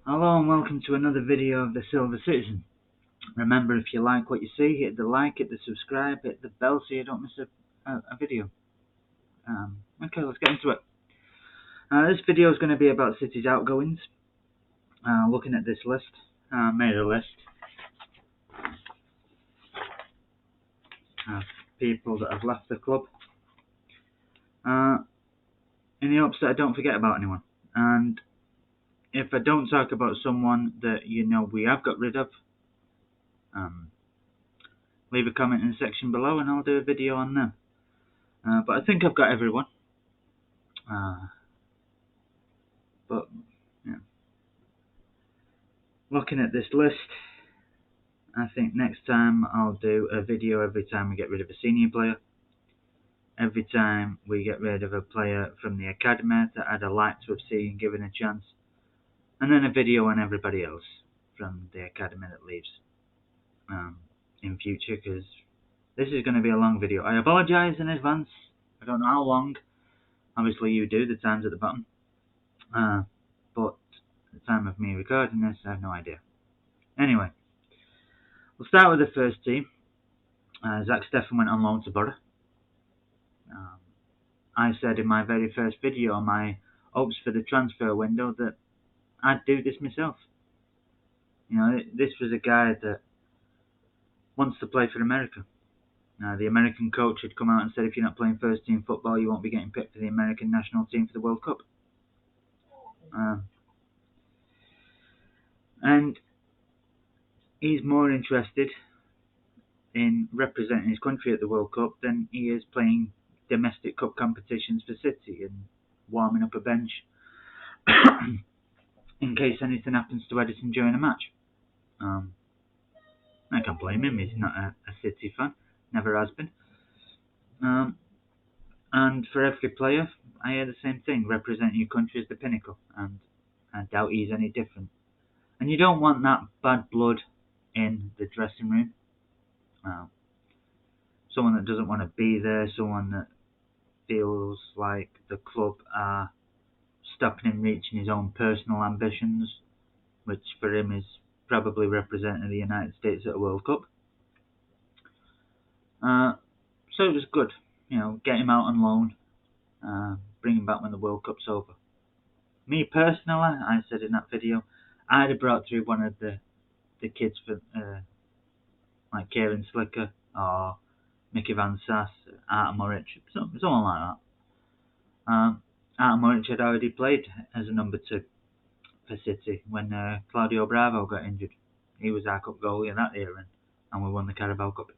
Hello and welcome to another video of the Silver Citizen. Remember, if you like what you see, hit the like, hit the subscribe, hit the bell so you don't miss a video. Okay, let's get into it. This video is going to be about City's outgoings. Looking at this list, made a list of people that have left the club in the hopes that I don't forget about anyone. And if I don't talk about someone that you know we have got rid of, leave a comment in the section below and I'll do a video on them. But I think I've got everyone. But yeah. Looking at this list, I think next time I'll do a video every time we get rid of a senior player, every time we get rid of a player from the academy that I'd have liked to have seen given a chance, and then a video on everybody else from the academy that leaves in future, because this is going to be a long video. I apologise in advance. I don't know how long. Obviously you do, the time's at the bottom. But at the time of me recording this, I have no idea. Anyway, we'll start with the first team. Zack Stefan went on loan to Borough. I said in my very first video on my hopes for the transfer window that I'd do this myself. You know, this was a guy that wants to play for America. The American coach had come out and said if you're not playing first team football, you won't be getting picked for the American national team for the World Cup. And he's more interested in representing his country at the World Cup than he is playing domestic cup competitions for City and warming up a bench in case anything happens to Edison during a match. I can't blame him. He's not a City fan, never has been. And for every player, I hear the same thing: representing your country is the pinnacle, and I doubt he's any different. And you don't want that bad blood in the dressing room. Someone that doesn't want to be there, someone that feels like the club are stopping him reaching his own personal ambitions, which for him is probably representing the United States at a World Cup. So it was good, you know, get him out on loan, bring him back when the World Cup's over. Me personally, I said in that video, I'd have brought through one of the kids for like Kieran Slicker or Mickey Van Sass, Artem Muric, someone like that. Artem Muric had already played as a number 2 for City when Claudio Bravo got injured. He was our cup goalie in that era, and we won the Carabao Cup.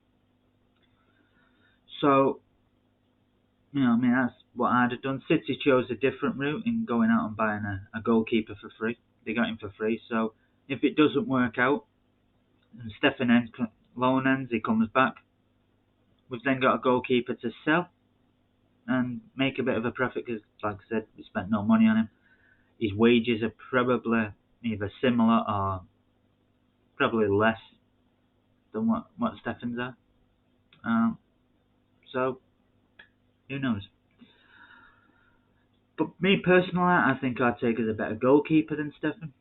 So, you know, I mean, that's what I'd have done. City chose a different route in going out and buying a goalkeeper for free. They got him for free, so if it doesn't work out, and Stefan loan ends, he comes back, we've then got a goalkeeper to sell and make a bit of a profit, because, like I said, we spent no money on him. His wages are probably either similar or probably less than what Stefan's are. So, who knows? But me personally, I think Artega's is a better goalkeeper than Stefan.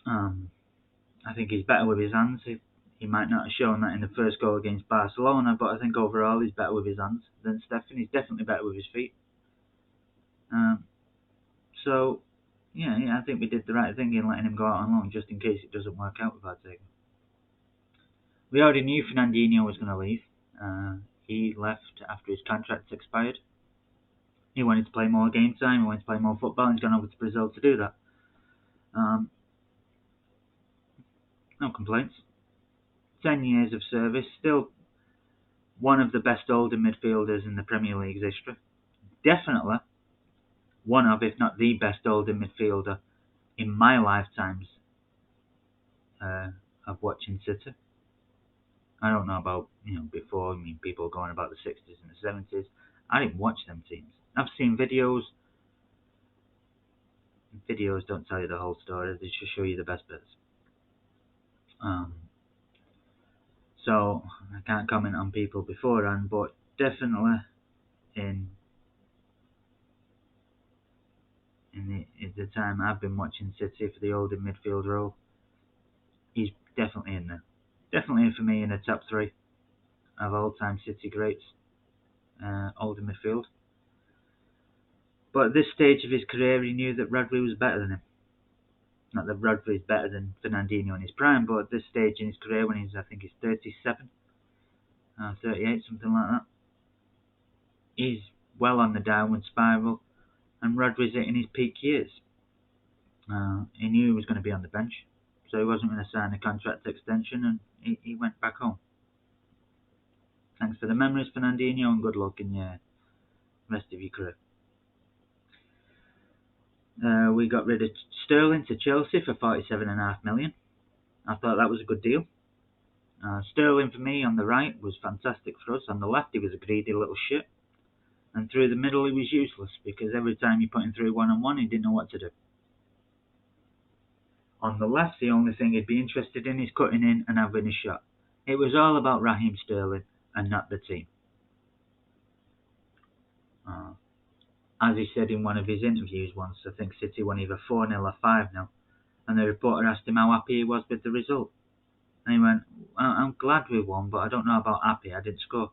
I think he's better with his hands. He might not have shown that in the first goal against Barcelona, but I think overall he's better with his hands than Stefan. He's definitely better with his feet. So, yeah, I think we did the right thing in letting him go out on loan, just in case it doesn't work out with Artega. We already knew Fernandinho was going to leave. He left after his contract expired. He wanted to play more game time, he wanted to play more football, and he's gone over to Brazil to do that. No complaints. 10 years of service, still one of the best older midfielders in the Premier League's history. Definitely one of, if not the best older midfielder in my lifetimes of watching City. I don't know about, you know, before. I mean, people going about the 60s and the 70s. I didn't watch them teams. I've seen videos. Videos don't tell you the whole story. They just show you the best bits. So I can't comment on people beforehand, but definitely in in the time I've been watching City for the holding midfield role, he's definitely in there. Definitely for me in the top 3 of all-time City greats, holding midfield. But at this stage of his career, he knew that Rodri was better than him. Not that Rodri is better than Fernandinho in his prime, but at this stage in his career, when I think he's 37, 38, something like that, he's well on the downward spiral, and Rodri's in his peak years. He knew he was going to be on the bench, so he wasn't going to sign a contract extension, and he went back home. Thanks for the memories, Fernandinho, and good luck in your rest of your career. We got rid of Sterling to Chelsea for £47.5 million. I thought that was a good deal. Sterling, for me, on the right was fantastic for us. On the left, he was a greedy little shit. And through the middle, he was useless, because every time you put him through one-on-one, he didn't know what to do. On the left, the only thing he'd be interested in is cutting in and having a shot. It was all about Raheem Sterling and not the team. As he said in one of his interviews once, I think City won either 4-0 or 5-0, and the reporter asked him how happy he was with the result. And he went, I'm glad we won, but I don't know about happy, I didn't score.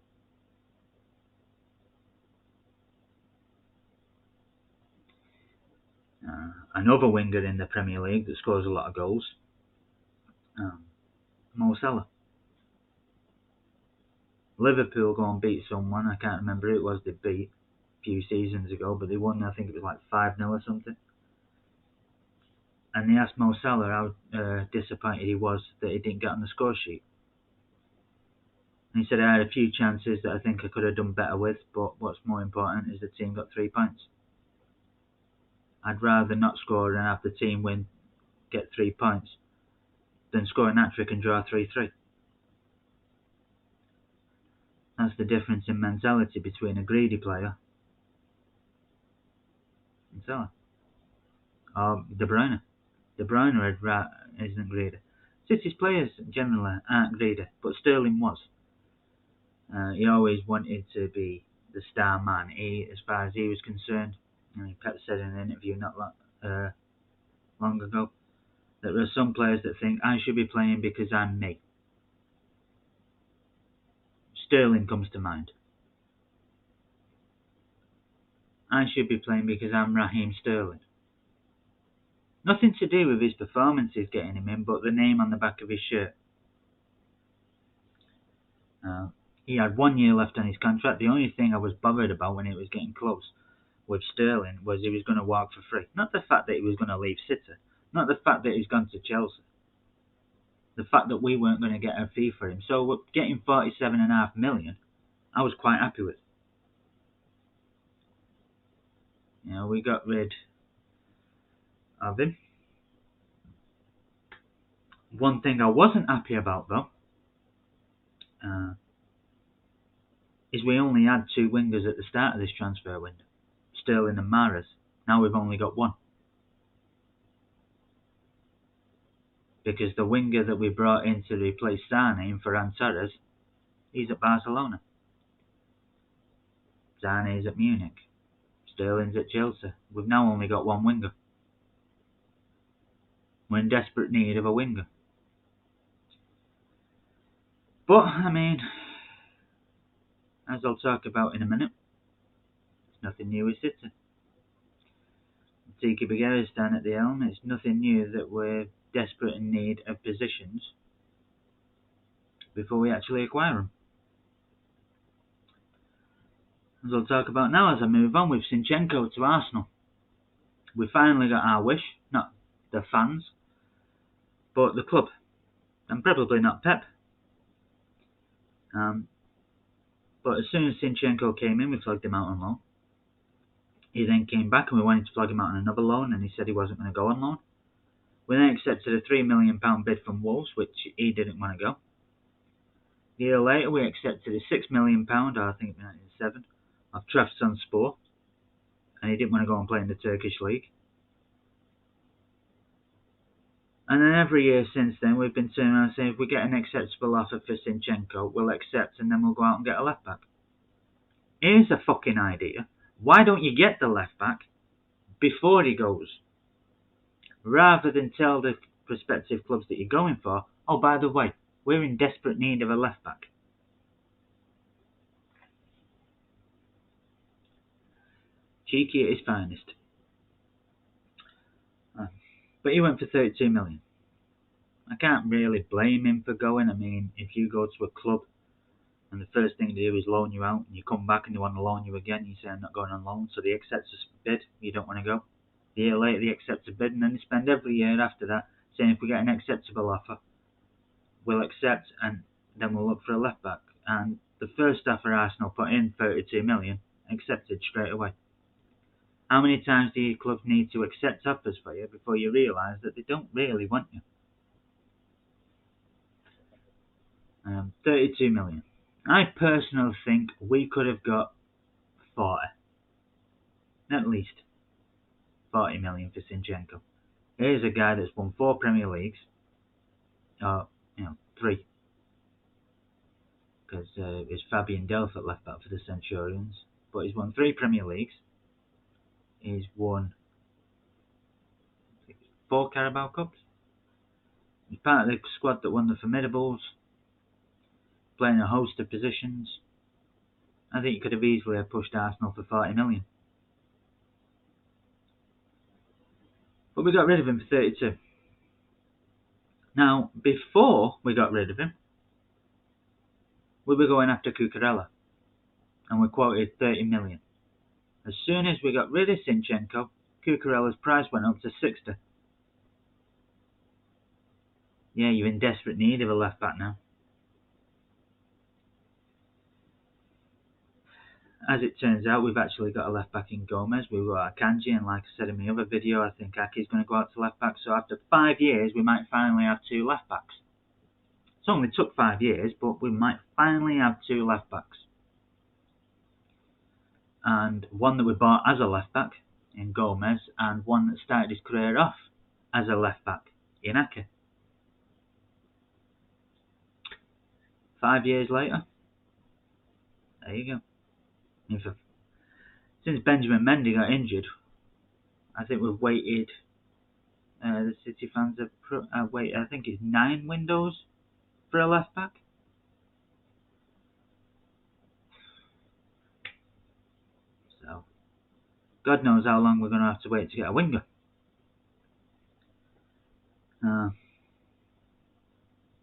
Another winger in the Premier League that scores a lot of goals, Mo Salah. Liverpool go and beat someone, I can't remember who it was they beat a few seasons ago, but they won, I think it was like 5-0 or something. And they asked Mo Salah how disappointed he was that he didn't get on the score sheet. And he said, I had a few chances that I think I could have done better with, but what's more important is the team got 3 points. I'd rather not score and have the team win, get 3 points, than score an hat-trick and draw 3-3. That's the difference in mentality between a greedy player and Salah. Or De Bruyne. De Bruyne isn't greedy. City's players generally aren't greedy, but Sterling was. He always wanted to be the star man. As far as he was concerned, and Pep said in an interview not long ago, that there are some players that think I should be playing because I'm me. Sterling comes to mind. I should be playing because I'm Raheem Sterling. Nothing to do with his performances getting him in, but the name on the back of his shirt. He had 1 year left on his contract. The only thing I was bothered about when it was getting close with Sterling was he was going to walk for free. Not the fact that he was going to leave City. Not the fact that he's gone to Chelsea. The fact that we weren't going to get a fee for him. So getting £47.5 million, I was quite happy with. We got rid of him. One thing I wasn't happy about, though, is we only had 2 wingers at the start of this transfer window. Sterling and Mahrez. Now we've only got 1. Because the winger that we brought in to replace Sane for Torres, he's at Barcelona. Sane's at Munich. Sterling's at Chelsea. We've now only got 1 winger. We're in desperate need of a winger. But, as I'll talk about in a minute, it's nothing new with City. Tiki Bagheera's down at the helm. It's nothing new that we're desperate in need of positions before we actually acquire them. As I'll talk about now as I move on with Sinchenko to Arsenal. We finally got our wish, not the fans, but the club, and probably not Pep. But as soon as Sinchenko came in, we flogged him out on loan. He then came back and we wanted to flog him out on another loan, and he said he wasn't going to go on loan. We then accepted a £3 million bid from Wolves, which he didn't want to go. A year later, we accepted a £6 million, or I think it was 7, of Trabzonspor, and he didn't want to go and play in the Turkish league. And then every year since then, we've been turning around saying if we get an acceptable offer for Sinchenko, we'll accept, and then we'll go out and get a left back. Here's a fucking idea. Why don't you get the left back, before he goes, rather than tell the prospective clubs that you're going for, oh, by the way, we're in desperate need of a left back. Cheeky at his finest. But he went for 32 million. I can't really blame him for going. I mean, if you go to a club and the first thing they do is loan you out, and you come back and they want to loan you again, you say, I'm not going on loan, so they accept a bid, you don't want to go. A year later they accept a bid, and then they spend every year after that saying, if we get an acceptable offer, we'll accept, and then we'll look for a left back. And the first offer Arsenal put in, 32 million, accepted straight away. How many times do your club need to accept offers for you before you realise that they don't really want you? 32 million. I personally think we could have got 40. At least 40 million for Sinchenko. Here's a guy that's won 4 Premier Leagues. 3. Because it's Fabian Delph at left back for the Centurions. But he's won 3 Premier Leagues. He's won 4 Carabao Cups. He's part of the squad that won the Formidables. Playing a host of positions. I think he could have easily pushed Arsenal for 40 million. But we got rid of him for 32. Now, before we got rid of him, we were going after Cucurella. And we quoted 30 million. As soon as we got rid of Sinchenko, Cucurella's price went up to 60. Yeah, you're in desperate need of a left back now. As it turns out, we've actually got a left back in Gomez. We've got Akanji, and like I said in my other video, I think Aki's going to go out to left back. So after 5 years, we might finally have 2 left backs. It's only took 5 years, but we might finally have 2 left backs. And one that we bought as a left back in Gomez, and one that started his career off as a left back in Aki. 5 years later, there you go. Since Benjamin Mendy got injured, I think we've waited. The City fans have waited. I think it's 9 windows for a left back. So, God knows how long we're going to have to wait to get a winger. But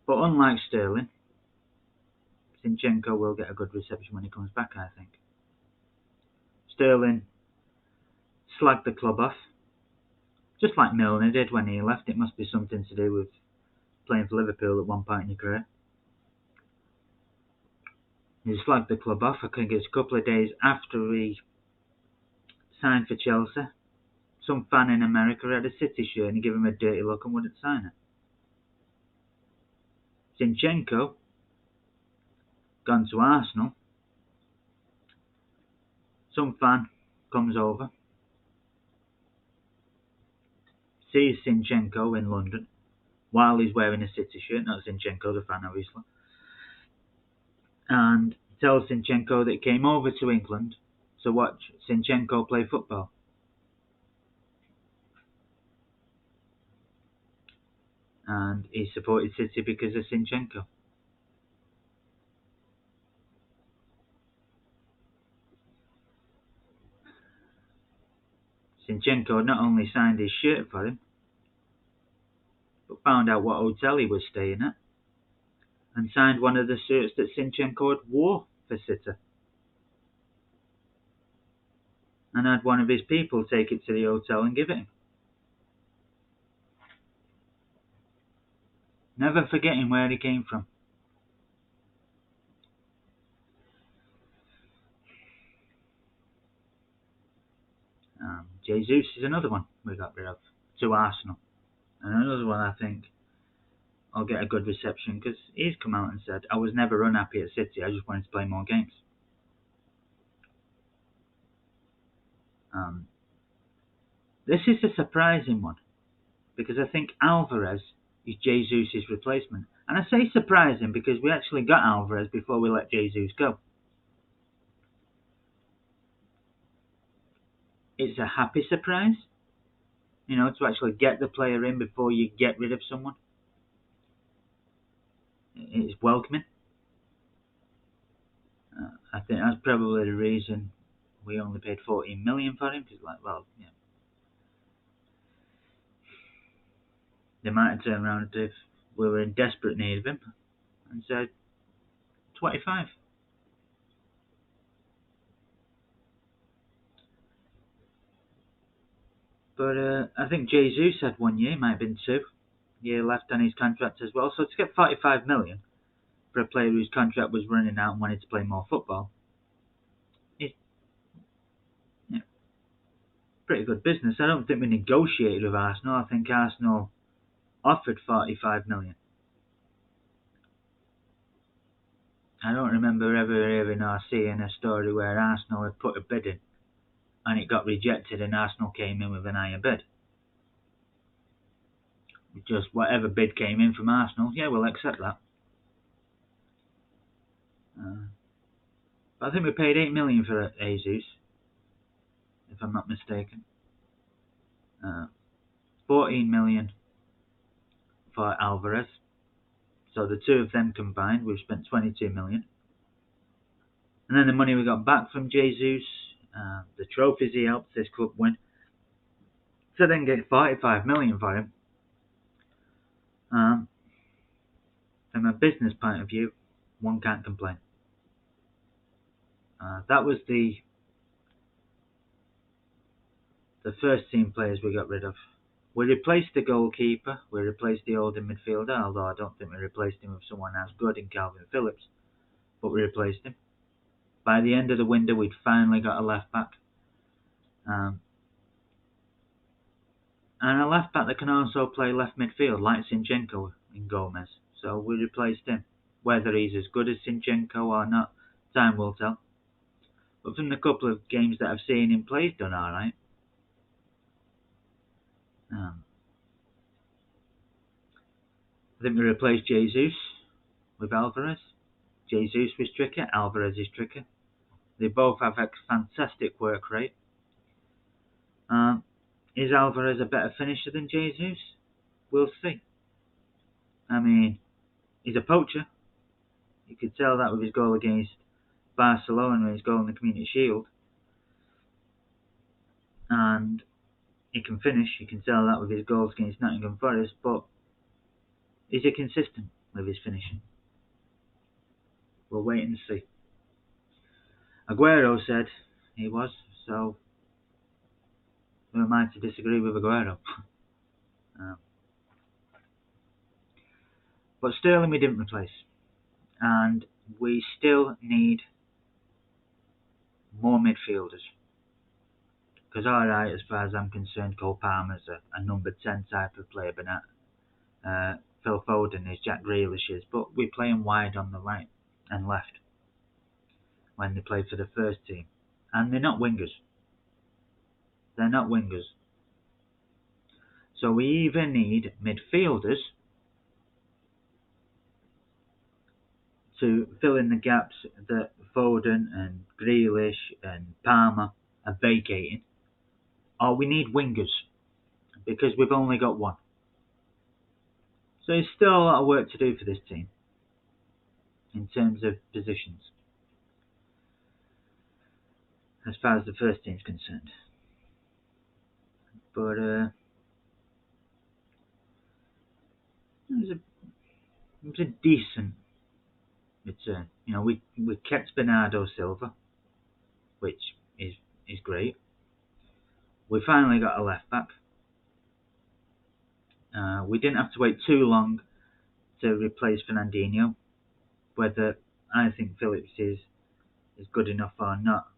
unlike Sterling, Sinchenko will get a good reception when he comes back, I think. Sterling slagged the club off, just like Milner did when he left. It must be something to do with playing for Liverpool at one point in your career. He slagged the club off. I think it's a couple of days after he signed for Chelsea. Some fan in America had a City shirt and he gave him a dirty look and wouldn't sign it. Sinchenko, gone to Arsenal. Some fan comes over, sees Sinchenko in London while he's wearing a City shirt, not Sinchenko, the fan obviously, and tells Sinchenko that he came over to England to watch Sinchenko play football. And he supported City because of Sinchenko. Sinchenko not only signed his shirt for him, but found out what hotel he was staying at, and signed one of the shirts that Sinchenko had wore for City. And had one of his people take it to the hotel and give it him. Never forgetting where he came from. Jesus is another one we got rid of to Arsenal. And another one I think will get a good reception because he's come out and said, I was never unhappy at City, I just wanted to play more games. This is a surprising one because I think Alvarez is Jesus' replacement. And I say surprising because we actually got Alvarez before we let Jesus go. it's a happy surprise, you know, to actually get the player in before you get rid of someone. It's welcoming. I think that's probably the reason we only paid 14 million for him, because, like, well, yeah, they might have turned around if we were in desperate need of him and said 25. But I think Jesus had 1 year, might have been 2 year left on his contract as well. So to get 45 million for a player whose contract was running out and wanted to play more football, is, yeah, pretty good business. I don't think we negotiated with Arsenal. I think Arsenal offered 45 million. I don't remember ever hearing or seeing a story where Arsenal had put a bid in and it got rejected and Arsenal came in with an higher bid. Just whatever bid came in from Arsenal, yeah, we'll accept that. I think we paid 8 million for Jesus, if I'm not mistaken. 14 million for Alvarez. So the two of them combined, we've spent 22 million. And then the money we got back from Jesus, the trophies he helped this club win. So then get 45 million for him. From a business point of view, one can't complain. That was the first team players we got rid of. We replaced the goalkeeper, we replaced the holding midfielder, although I don't think we replaced him with someone as good in Calvin Phillips, but we replaced him. By the end of the window, we'd finally got a left back. And a left back that can also play left midfield, like Sinchenko in Gomez. So we replaced him. Whether he's as good as Sinchenko or not, time will tell. But from the couple of games that I've seen him play, he's done alright. I think we replaced Jesus with Alvarez. Jesus was trickier, Alvarez is trickier. They both have a fantastic work rate. Is Alvarez a better finisher than Jesus? We'll see. I mean, he's a poacher. You could tell that with his goal against Barcelona and his goal in the Community Shield. And he can finish. You can tell that with his goals against Nottingham Forest. But is he consistent with his finishing? We'll wait and see. Aguero said he was, so who am I to disagree with Aguero? But Sterling we didn't replace. And we still need more midfielders. Because alright, as far as I'm concerned, Cole Palmer's a number 10 type of player, but not Phil Foden is, Jack Grealish is. But we play them wide on the right and left when they play for the first team. And they're not wingers. They're not wingers. So we either need midfielders to fill in the gaps that Foden and Grealish and Palmer are vacating, or we need wingers, because we've only got one. So there's still a lot of work to do for this team in terms of positions, as far as the first team's concerned. But it was a decent return. You know, we kept Bernardo Silva, which is great. We finally got a left back. We didn't have to wait too long to replace Fernandinho. Whether I think Phillips is good enough or not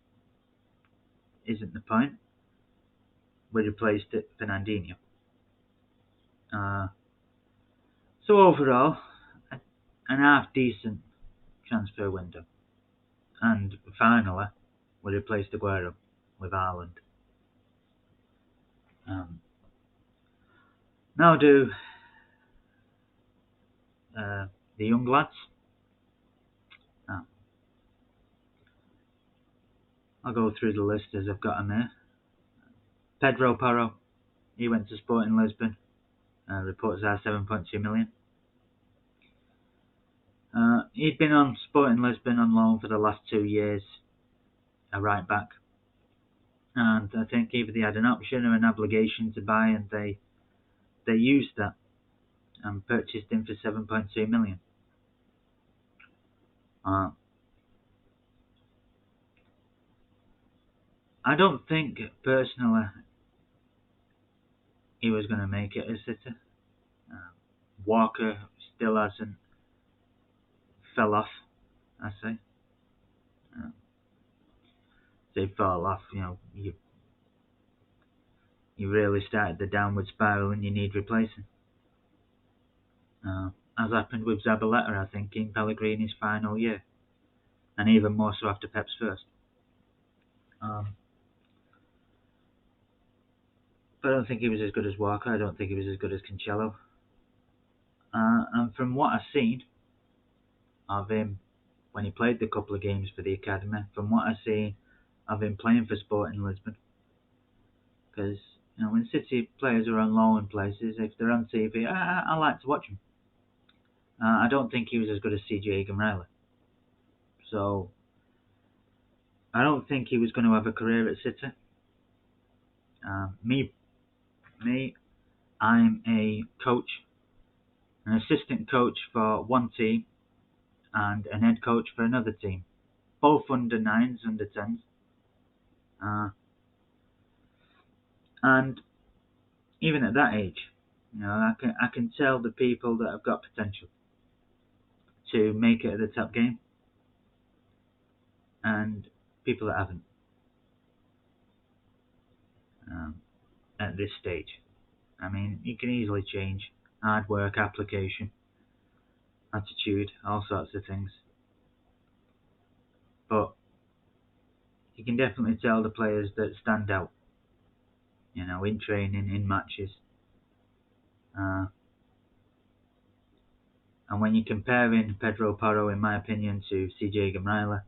isn't the point. We replaced Fernandinho. So overall, an half decent transfer window. And finally, we replaced Aguero with Haaland. Now do the young lads. I'll go through the list as I've got them here. Pedro Porro, he went to Sporting Lisbon. Reports are 7.2 million. He'd been on Sporting Lisbon on loan for the last 2 years, a right back. And I think either they had an option or an obligation to buy, and they used that and purchased him for 7.2 million. I don't think, personally, he was going to make it at City. Walker still hasn't fell off, I say. They fell off, you really started the downward spiral and you need replacing. As happened with Zabaleta, I think, in Pellegrini's final year. And even more so after Pep's first. But I don't think he was as good as Walker. I don't think he was as good as Cancelo. And from what I've seen of him when he played the couple of games for the academy, from what I've seen of him playing for Sporting Lisbon, because when City players are on loan in places, if they're on TV, I like to watch them. I don't think he was as good as CJ Riley. So I don't think he was going to have a career at City. Me, I'm a coach, an assistant coach for one team and an head coach for another team, both under 9s, under 10s. And even at that age, I can tell the people that have got potential to make it at the top game, and people that haven't at this stage. I mean, you can easily change hard work, application, attitude, all sorts of things. But you can definitely tell the players that stand out, in training, in matches. And when you're comparing Pedro Porro, in my opinion, to CJ Riley,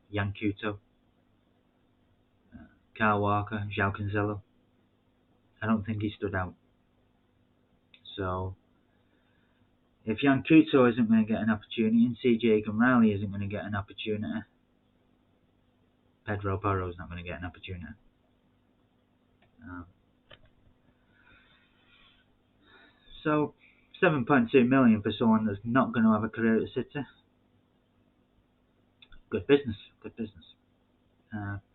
Yan Couto, Kyle Walker, João Cancelo, I don't think he stood out. So if Yan Couto isn't going to get an opportunity and CJ Riley isn't going to get an opportunity, Pedro Porro is not going to get an opportunity. So 7.2 million for someone that's not going to have a career at City. Good business.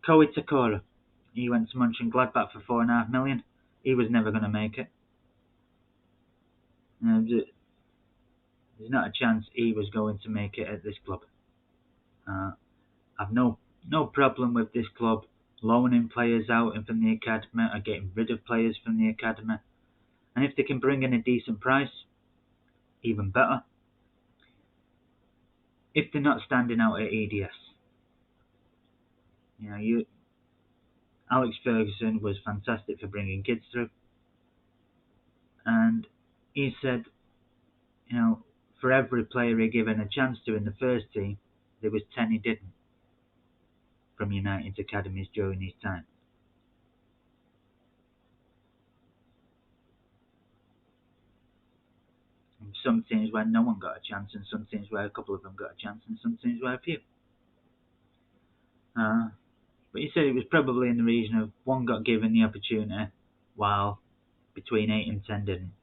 Koei Takora, he went to Mönchengladbach for 4.5 million. He was never going to make it. There's not a chance he was going to make it at this club. I've no problem with this club loaning players out and from the academy or getting rid of players from the academy. And if they can bring in a decent price, even better. If they're not standing out at EDS. Alex Ferguson was fantastic for bringing kids through. And he said, for every player he given a chance to in the first team, there was 10 he didn't from United's academies during his time. And some teams where no one got a chance, and some teams where a couple of them got a chance, and some teams where a few. But he said it was probably in the region of 1 got given the opportunity, while between 8 and 10 didn't.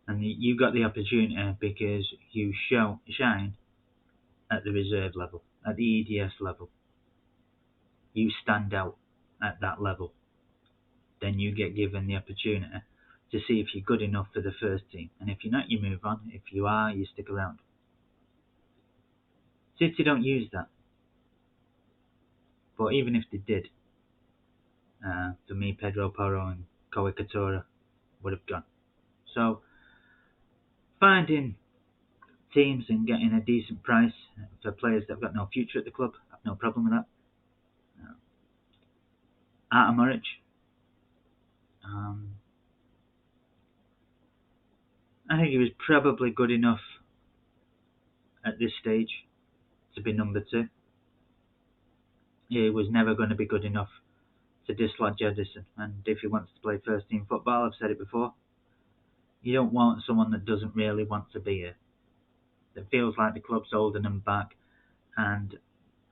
And you got the opportunity because you shine at the reserve level, at the EDS level. You stand out at that level. Then you get given the opportunity to see if you're good enough for the first team. And if you're not, you move on. If you are, you stick around. City don't use that. But even if they did, for me, Pedro Porro and Koei Takora would have gone. So, finding teams and getting a decent price for players that have got no future at the club, I have no problem with that. Artem Moric, I think he was probably good enough at this stage to be number 2. He was never going to be good enough to dislodge Edison. And if he wants to play first team football, I've said it before, you don't want someone that doesn't really want to be here, that feels like the club's holding them back and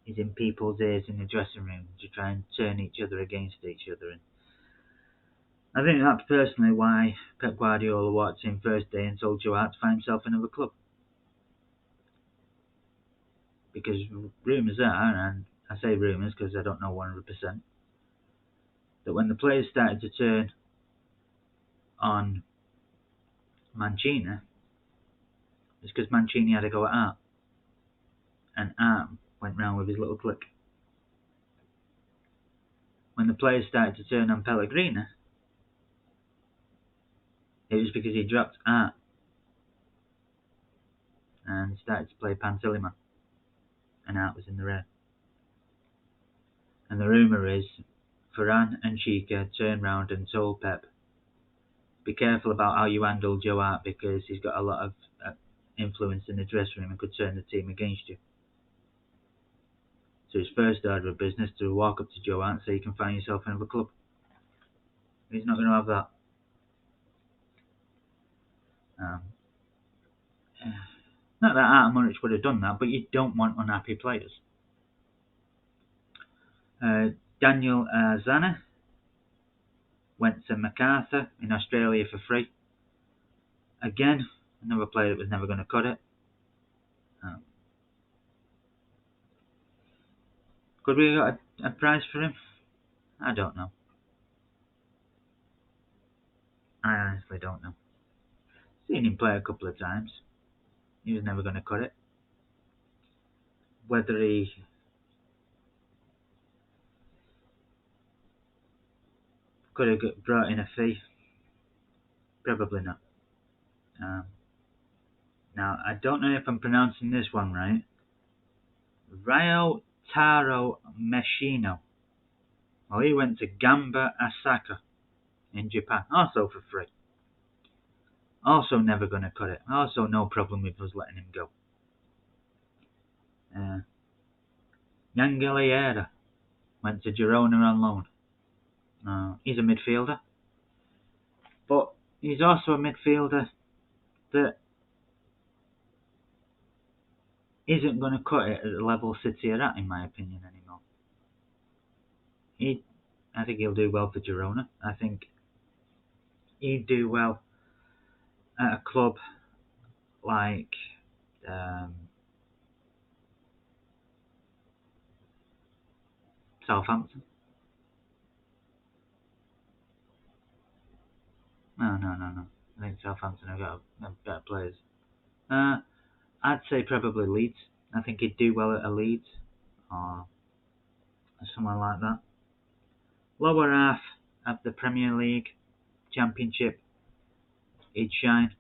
is in people's ears in the dressing room to try and turn each other against each other. And I think that's personally why Pep Guardiola walked in first day and told Joe Hart to find himself another club. Because rumours are, and I say rumours because I don't know 100%, that when the players started to turn on Mancini, it's because Mancini had a go at Hart, and Hart went round with his little clique. When the players started to turn on Pellegrini, it was because he dropped Hart and started to play Panteliman, and Hart was in the rear. And the rumour is Ferran and Chica turned round and told Pep, be careful about how you handle Joe Hart because he's got a lot of influence in the dressing room and could turn the team against you. So his first order of business to walk up to Joe Hart and say you can find yourself another club. He's not going to have that. Not that Hart and Muric would have done that, but you don't want unhappy players. Daniel Zana went to MacArthur in Australia for free. Again, another player that was never going to cut it. Could we have got a price for him? I don't know. I honestly don't know. Seen him play a couple of times. He was never going to cut it. Whether he could have brought in a fee, probably not. Now, I don't know if I'm pronouncing this one right. Ryo Taro Meshino. Well, he went to Gamba Osaka in Japan, also for free. Also never going to cut it. Also no problem with us letting him go. Yangeliera went to Girona on loan. He's a midfielder. But he's also a midfielder that isn't going to cut it at the level City are at, in my opinion, anymore. I think he'll do well for Girona. I think he'd do well at a club like Southampton. No. I think Southampton have got better players. I'd say probably Leeds. I think he'd do well at a Leeds or somewhere like that. Lower half of the Premier League, Championship, he'd shine.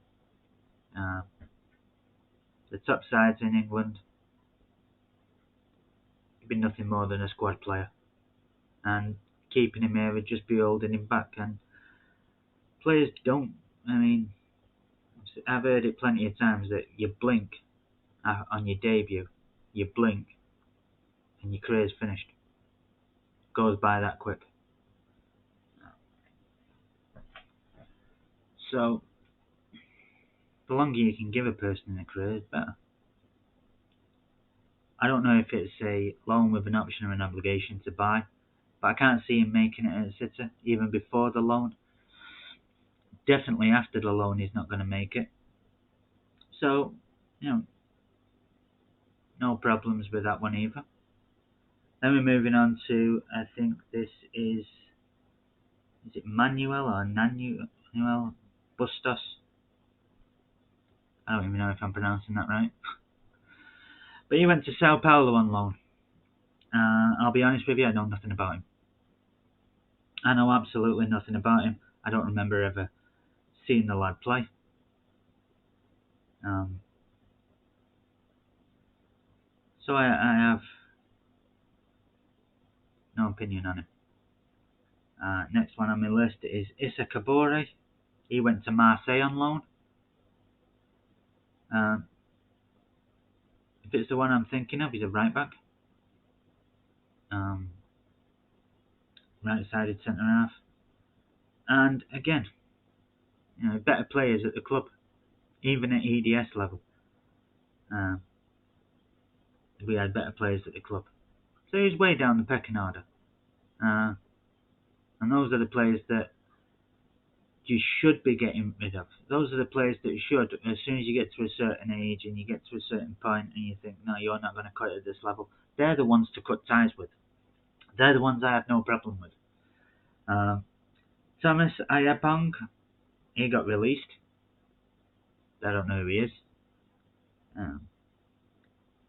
The top sides in England, he'd be nothing more than a squad player. And keeping him here would just be holding him back. And players don't, I've heard it plenty of times that you blink on your debut, you blink and your career's finished. Goes by that quick. So, the longer you can give a person in a career, the better. I don't know if it's a loan with an option or an obligation to buy, but I can't see him making it at City, even before the loan. Definitely after the loan, he's not going to make it. So, no problems with that one either. Then we're moving on to, I think this is it Manuel or Nanuel Bustos? I don't even know if I'm pronouncing that right. But he went to Sao Paulo on loan. I'll be honest with you, I know nothing about him. I know absolutely nothing about him. I don't remember ever seeing the lad play. So I have no opinion on him. Next one on my list is Issa Kaburi. He went to Marseille on loan. If it's the one I'm thinking of, he's a right back. right-sided centre-half. And again, better players at the club, even at EDS level. We had better players at the club. So he's way down the pecking order. And those are the players that you should be getting rid of. Those are the players that you should, as soon as you get to a certain age and you get to a certain point and you think, no, you're not going to cut at this level, they're the ones to cut ties with. They're the ones I have no problem with. Thomas Ayapong, he got released. I don't know who he is.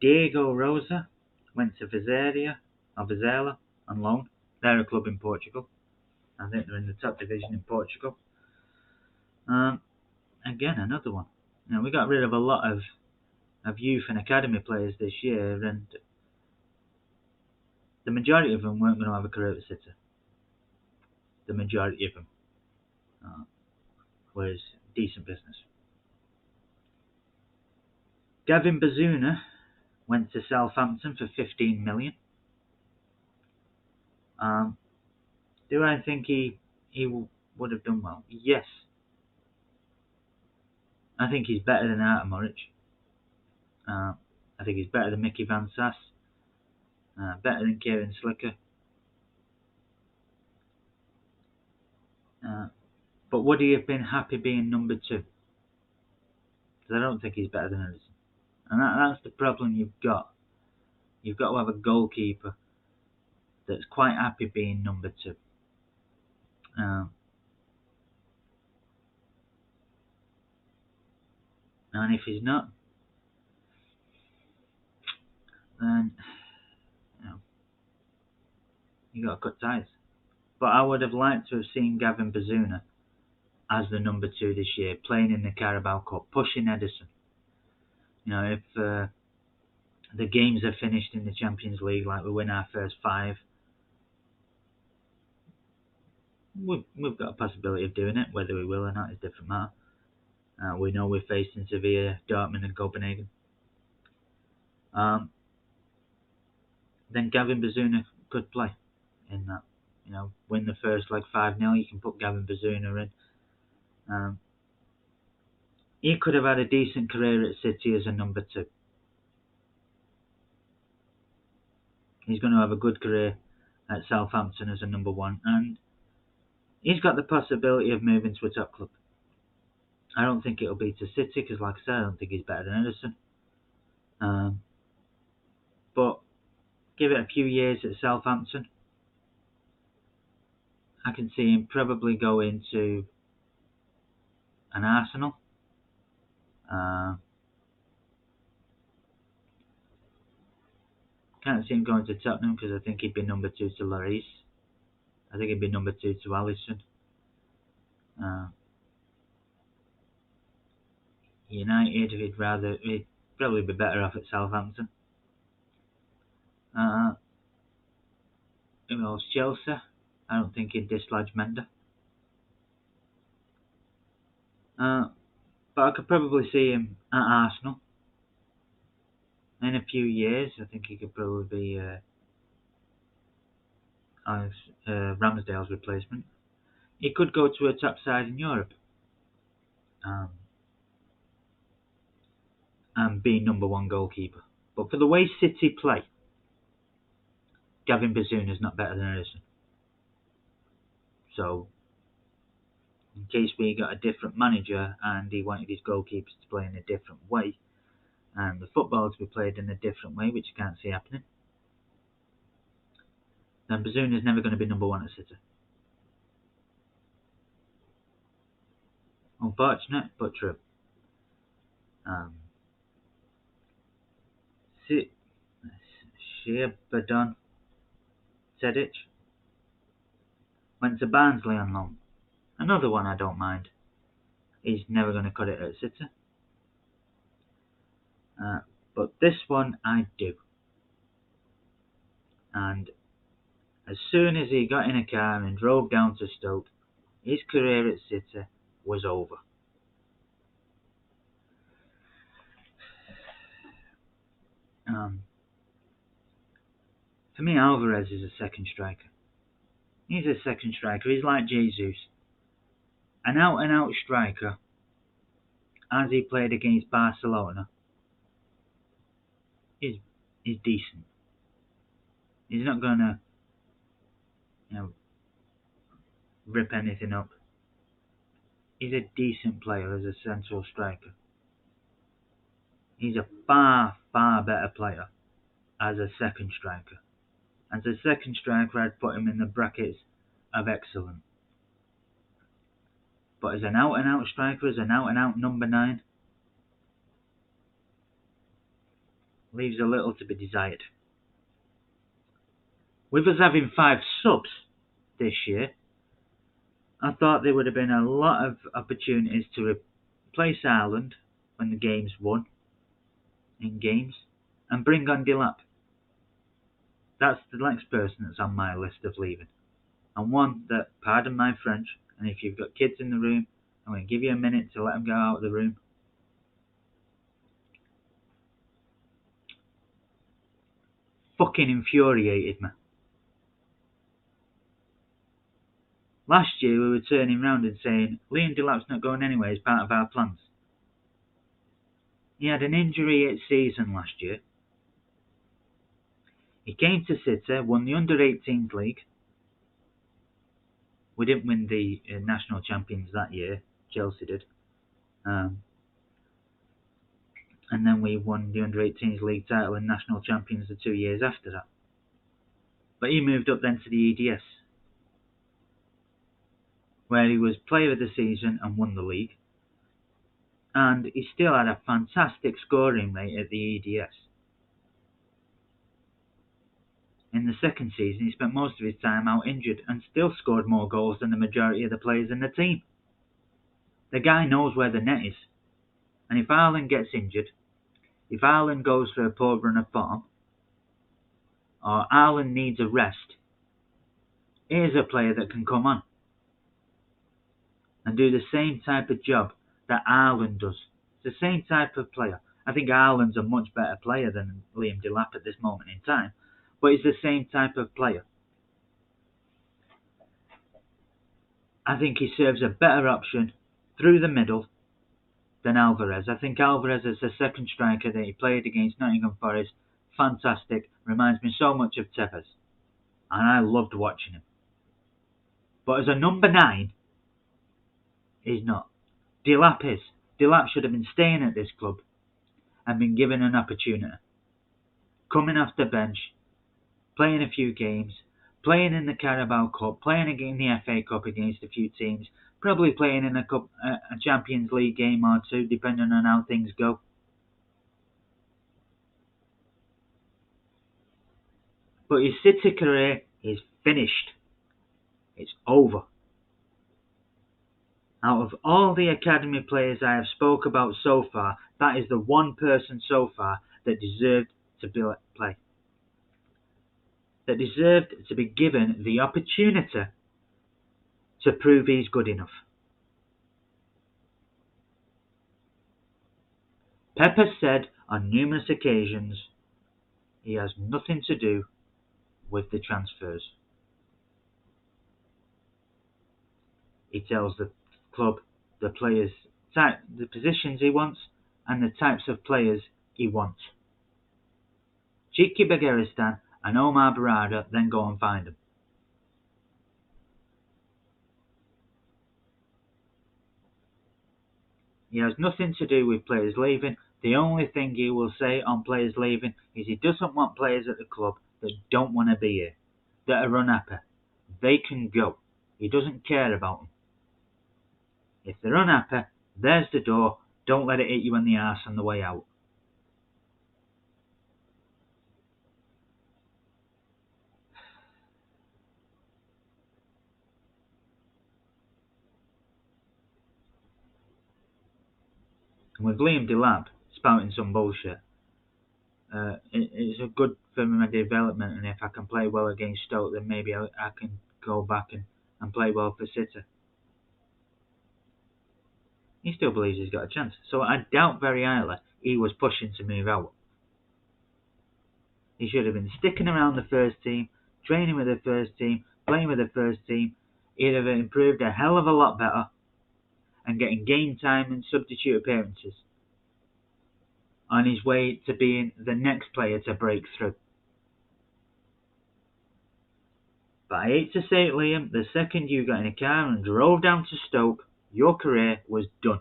Diego Rosa went to Vizela on loan. They're a club in Portugal. I think they're in the top division in Portugal. Again, another one. We got rid of a lot of youth and academy players this year, and the majority of them weren't going to have a career at City. The majority of them was decent business. Gavin Bizuna went to Southampton for 15 million. Do I think he would have done well? Yes. I think he's better than Artem Moric. I think he's better than Mickey Van Sass. Better than Kieran Slicker. But would he have been happy being number 2? Because I don't think he's better than Ederson. And that's the problem you've got. You've got to have a goalkeeper that's quite happy being number 2. And if he's not, then you got to cut ties. But I would have liked to have seen Gavin Bizuna as the number 2 this year, playing in the Carabao Cup, pushing Ederson. If the games are finished in the Champions League, like we win our first 5, we've got a possibility of doing it. Whether we will or not is a different matter. We know we're facing Sevilla, Dortmund and Copenhagen. Then Gavin Bizuna could play in that. Win the first leg 5-0, you can put Gavin Bizuna in. He could have had a decent career at City as a number 2. He's going to have a good career at Southampton as a number 1, and he's got the possibility of moving to a top club. I don't think it'll be to City, because like I said, I don't think he's better than Ederson. But give it a few years at Southampton, I can see him probably go into an Arsenal. Can't see him going to Tottenham, because I think he'd be number 2 to Lloris. I think he'd be number 2 to Alisson. United, he'd probably be better off at Southampton. Who else? Chelsea. I don't think he'd dislodge Mender. But I could probably see him at Arsenal. In a few years, I think he could probably be Ramsdale's replacement. He could go to a top side in Europe and be number 1 goalkeeper. But for the way City play, Gavin Bizuna is not better than Ederson. So, in case we got a different manager and he wanted his goalkeepers to play in a different way, and the football to be played in a different way, which I can't see happening, then Bizuna is never going to be number 1 at City. Unfortunate, but true. Shirbadon Sedic went to Barnsley on loan. Another one I don't mind. He's never going to cut it at City. But this one I do. And as soon as he got in a car and drove down to Stoke, his career at City was over. For me, Alvarez is a second striker. He's a second striker. He's like Jesus. An out-and-out striker, as he played against Barcelona, is decent. He's not going to rip anything up. He's a decent player as a central striker. He's a far, far better player as a second striker. As a second striker, I'd put him in the brackets of excellent. But as an out-and-out striker, as an out-and-out number 9, leaves a little to be desired. With us having 5 subs this year, I thought there would have been a lot of opportunities to replace Ireland when the game's won in games and bring on Delap. That's the next person that's on my list of leaving. And one that, pardon my French, and if you've got kids in the room, I'm going to give you a minute to let them go out of the room. Fucking infuriated me. Last year we were turning round and saying, Liam Delap's not going anywhere as part of our plans. He had an injury at season last year. He came to City, won the Under-18s League. We didn't win the National Champions that year, Chelsea did. And then we won the Under-18s League title and National Champions the 2 years after that. But he moved up then to the EDS, where he was player of the season and won the league. And he still had a fantastic scoring rate at the EDS. In the second season, he spent most of his time out injured and still scored more goals than the majority of the players in the team. The guy knows where the net is. And if Ireland gets injured, if Ireland goes for a poor run of form, or Ireland needs a rest, here's a player that can come on and do the same type of job that Ireland does. It's the same type of player. I think Ireland's a much better player than Liam Delap at this moment in time, but he's the same type of player. I think he serves a better option through the middle than Alvarez. I think Alvarez is the second striker that he played against Nottingham Forest. Fantastic. Reminds me so much of Tevez. And I loved watching him. But as a number 9, he's not. Delap is. Delap should have been staying at this club and been given an opportunity. Coming off the bench, playing a few games, playing in the Carabao Cup, playing in the FA Cup against a few teams, probably playing in a Champions League game or 2, depending on how things go. But his City career is finished. It's over. Out of all the academy players I have spoke about so far, that is the one person so far that deserved to play. That deserved to be given the opportunity to prove he's good enough. Pep has said on numerous occasions he has nothing to do with the transfers. He tells the club the players type, the positions he wants and the types of players he wants. Chiki Begiristan and Omar Barada then go and find them. He has nothing to do with players leaving. The only thing he will say on players leaving is he doesn't want players at the club that don't want to be here, that are unhappy. They can go. He doesn't care about them. If they're unhappy, there's the door. Don't let it hit you in the arse on the way out. And with Liam Delap spouting some bullshit, it's a good for my development, and if I can play well against Stoke, then maybe I can go back and play well for City. He still believes he's got a chance, so I doubt very highly he was pushing to move out. He should have been sticking around the first team, training with the first team, playing with the first team, he'd have improved a hell of a lot better and getting game time and substitute appearances on his way to being the next player to break through. But I hate to say it, Liam, the second you got in a car and drove down to Stoke, your career was done.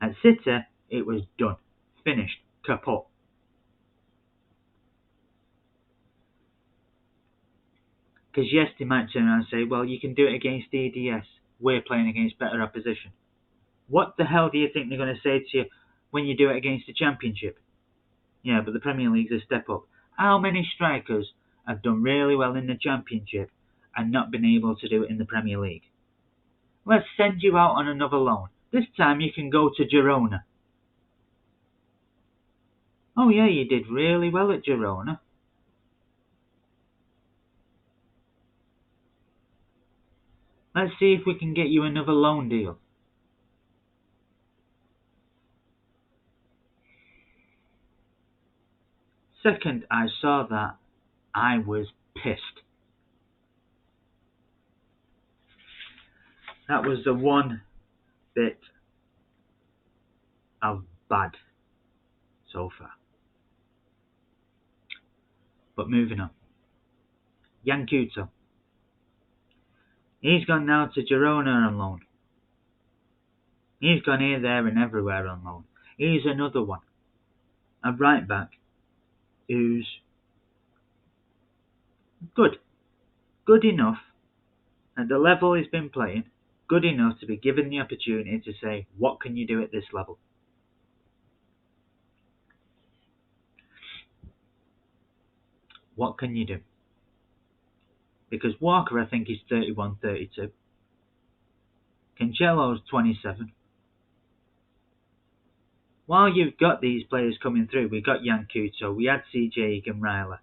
At City, it was done. Finished. Kaput. Because yes, they might turn around and say, well, you can do it against EDS. We're playing against better opposition. What the hell do you think they're going to say to you when you do it against the Championship? Yeah, but the Premier League's a step up. How many strikers have done really well in the Championship and not been able to do it in the Premier League? Let's send you out on another loan. This time you can go to Girona. Oh yeah, you did really well at Girona. Let's see if we can get you another loan deal. Second I saw that, I was pissed. That was the one bit of bad so far. But moving on. Yankuto. He's gone now to Girona on loan. He's gone here, there and everywhere on loan. He's another one. A right back who's good. Good enough at the level he's been playing. Good enough to be given the opportunity to say, what can you do at this level? What can you do? Because Walker, I think, is 31, 32. Cancelo's 27. While you've got these players coming through, we've got Yankuto, we had CJ Riley,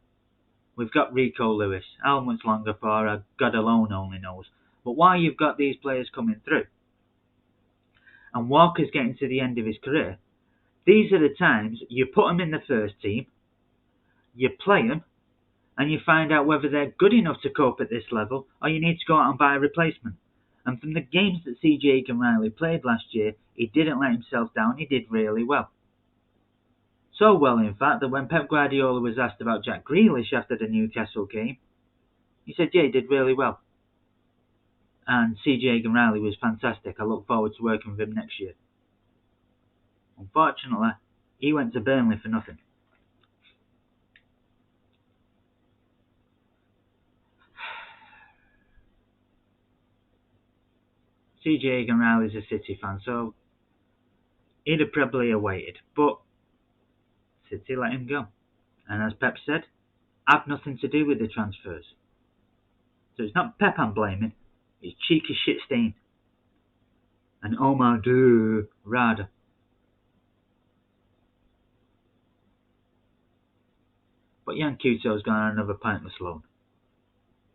we've got Rico Lewis. How much longer for, God alone only knows. But while you've got these players coming through, and Walker's getting to the end of his career, these are the times you put them in the first team, you play them, and you find out whether they're good enough to cope at this level, or you need to go out and buy a replacement. And from the games that CJ Riley played last year, he didn't let himself down, he did really well. So well, in fact, that when Pep Guardiola was asked about Jack Grealish after the Newcastle game, he said, yeah, he did really well. And CJ Riley was fantastic. I look forward to working with him next year. Unfortunately, he went to Burnley for nothing. CJ Riley's a City fan, so he'd have probably awaited. But City let him go. And as Pep said, I've nothing to do with the transfers. So it's not Pep I'm blaming, it's cheeky shit stain. And Omar Rada. But Yankuto's gone on another pointless loan.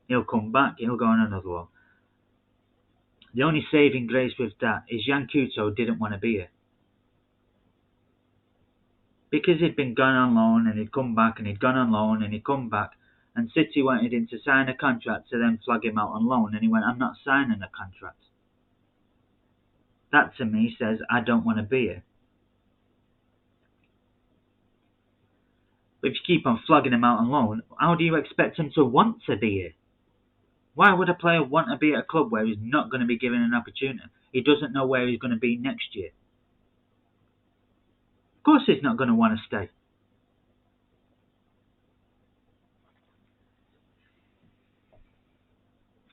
He'll come back, he'll go on another loan. The only saving grace with that is Yankuto didn't want to be here. Because he'd been gone on loan and he'd come back and he'd gone on loan and he'd come back, and City wanted him to sign a contract to then flag him out on loan, and he went, I'm not signing a contract. That to me says I don't want to be here. But if you keep on flogging him out on loan, how do you expect him to want to be here? Why would a player want to be at a club where he's not going to be given an opportunity? He doesn't know where he's going to be next year. Of course he's not going to want to stay.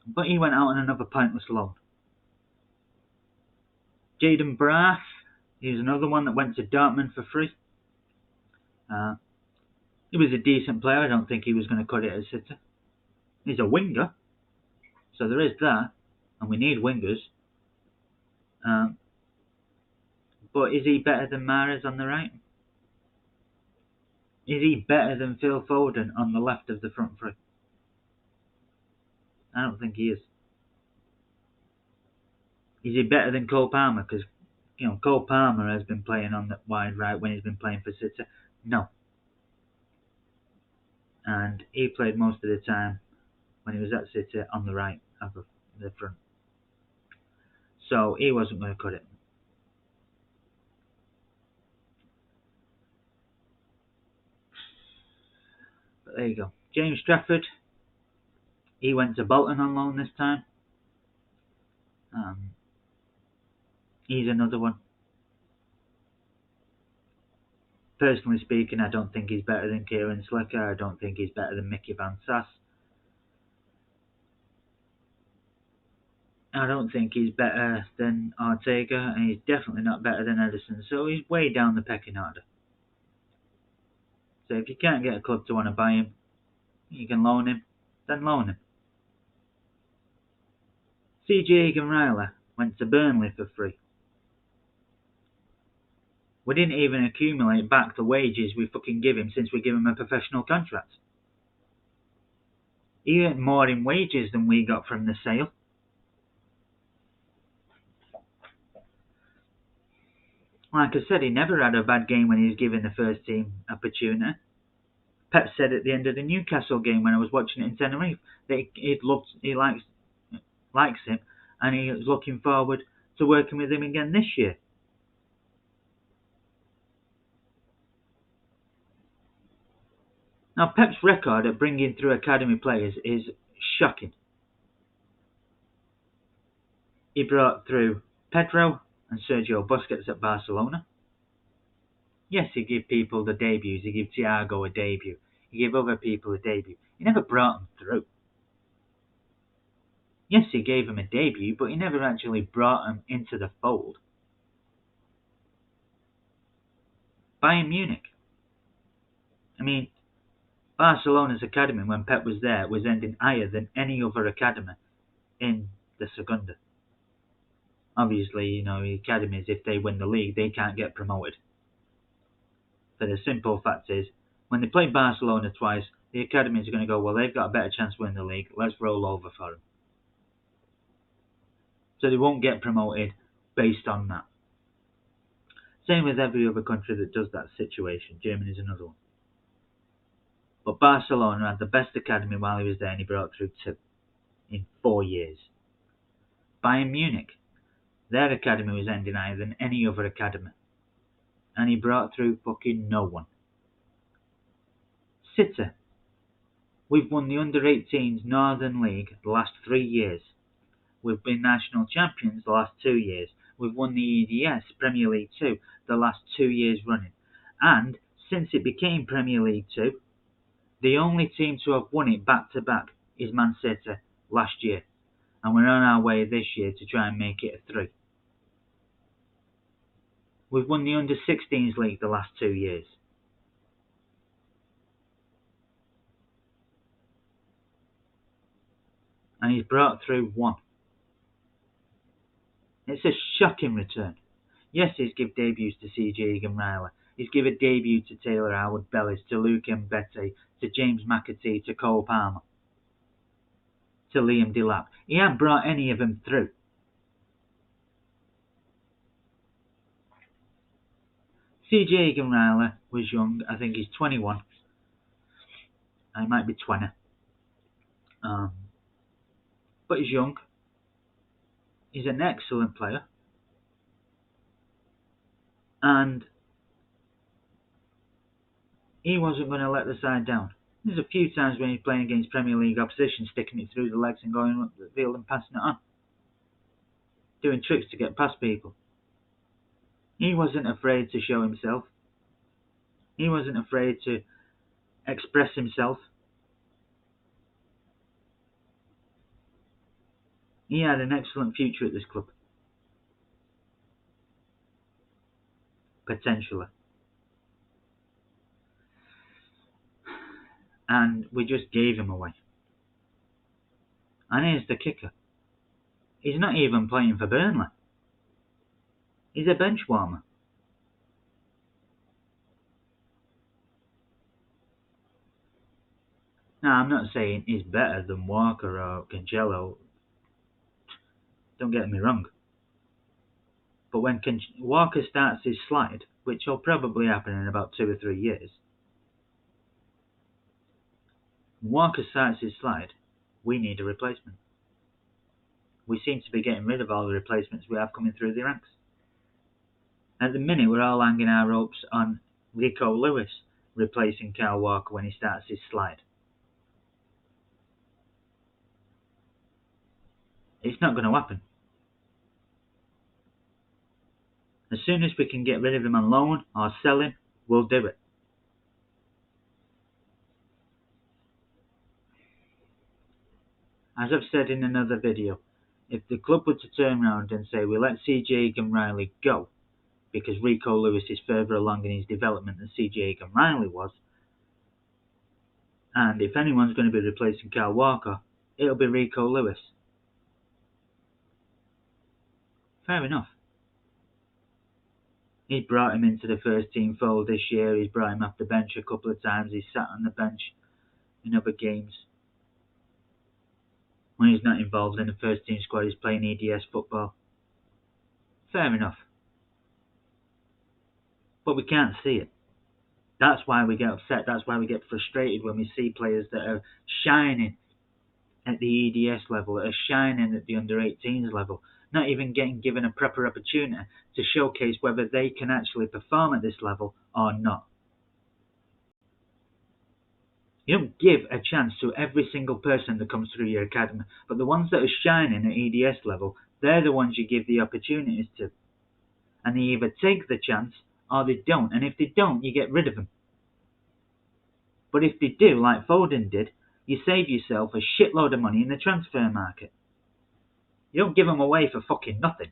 But he went out on another pointless loan. Jaden Braff, he's another one that went to Dortmund for free. He was a decent player. I don't think he was going to cut it at City. He's a winger, so there is that, and we need wingers. But is he better than Mahrez on the right? Is he better than Phil Foden on the left of the front three? I don't think he is. Is he better than Cole Palmer? Because, Cole Palmer has been playing on the wide right when he's been playing for City. No. And he played most of the time when he was at City on the right of the front. So he wasn't going to cut it. But there you go. James Trafford, he went to Bolton on loan this time. He's another one. Personally speaking, I don't think he's better than Kieran Slicker. I don't think he's better than Mickey Van Sass. I don't think he's better than Ortega, and he's definitely not better than Edison. So he's way down the pecking order. So if you can't get a club to want to buy him, you can loan him, then loan him. CJ Egan-Riley went to Burnley for free. We didn't even accumulate back the wages we fucking give him since we give him a professional contract. He earned more in wages than we got from the sale. Like I said, he never had a bad game when he was given the first team opportunity. Pep said at the end of the Newcastle game when I was watching it in Tenerife that he likes him, and he was looking forward to working with him again this year. Now, Pep's record at bringing through academy players is shocking. He brought through Pedro and Sergio Busquets at Barcelona. Yes, he gave people the debuts. He gave Thiago a debut. He gave other people a debut. He never brought them through. Yes, he gave him a debut, but he never actually brought him into the fold. Bayern Munich. I mean, Barcelona's academy, when Pep was there, was ending higher than any other academy in the Segunda. Obviously, the academies, if they win the league, they can't get promoted. But the simple fact is, when they play Barcelona twice, the academies are going to go, well, they've got a better chance to win the league. Let's roll over for them. So they won't get promoted based on that. Same with every other country that does that situation. Germany's another one. But Barcelona had the best academy while he was there, and he brought through 2 in 4 years. Bayern Munich, their academy was ending higher than any other academy, and he brought through fucking no one. City, we've won the under-18s Northern League the last 3 years. We've been national champions the last 2 years. We've won the EDS Premier League 2 the last 2 years running. And since it became Premier League 2, the only team to have won it back-to-back is Man City last year. And we're on our way this year to try and make it a 3. We've won the under-16s league the last 2 years. And he's brought through 1. It's a shocking return. Yes, he's given debuts to CJ Egan-Riley. He's given a debut to Taylor Howard-Bellis, to Luke Mbete, to James McAtee, to Cole Palmer, to Liam Delap. He hasn't brought any of them through. CJ Egan-Riley was young. I think he's 21. He might be 20. But he's young. He's an excellent player. And he wasn't going to let the side down. There's a few times when he's playing against Premier League opposition, sticking it through the legs and going up the field and passing it on. Doing tricks to get past people. He wasn't afraid to show himself. He wasn't afraid to express himself. He had an excellent future at this club. Potentially. And we just gave him away. And here's the kicker. He's not even playing for Burnley. He's a bench warmer. Now, I'm not saying he's better than Walker or Cancelo. Don't get me wrong. But when Walker starts his slide, which will probably happen in about 2 or 3 years, Walker starts his slide, we need a replacement. We seem to be getting rid of all the replacements we have coming through the ranks. At the minute, we're all hanging our hopes on Rico Lewis replacing Kyle Walker when he starts his slide. It's not going to happen. As soon as we can get rid of him on loan or sell him, we'll do it. As I've said in another video, if the club were to turn around and say we let CJ Egan-Riley go because Rico Lewis is further along in his development than CJ Egan-Riley was, and if anyone's going to be replacing Kyle Walker, it'll be Rico Lewis. Fair enough. He brought him into the first team fold this year. He's brought him off the bench a couple of times. He's sat on the bench in other games. When he's not involved in the first team squad, he's playing EDS football. Fair enough. But we can't see it. That's why we get upset. That's why we get frustrated when we see players that are shining at the EDS level, that are shining at the under-18s level, not even getting given a proper opportunity to showcase whether they can actually perform at this level or not. You don't give a chance to every single person that comes through your academy, but the ones that are shining at EDS level, they're the ones you give the opportunities to. And they either take the chance or they don't, and if they don't, you get rid of them. But if they do, like Foden did, you save yourself a shitload of money in the transfer market. You don't give them away for fucking nothing,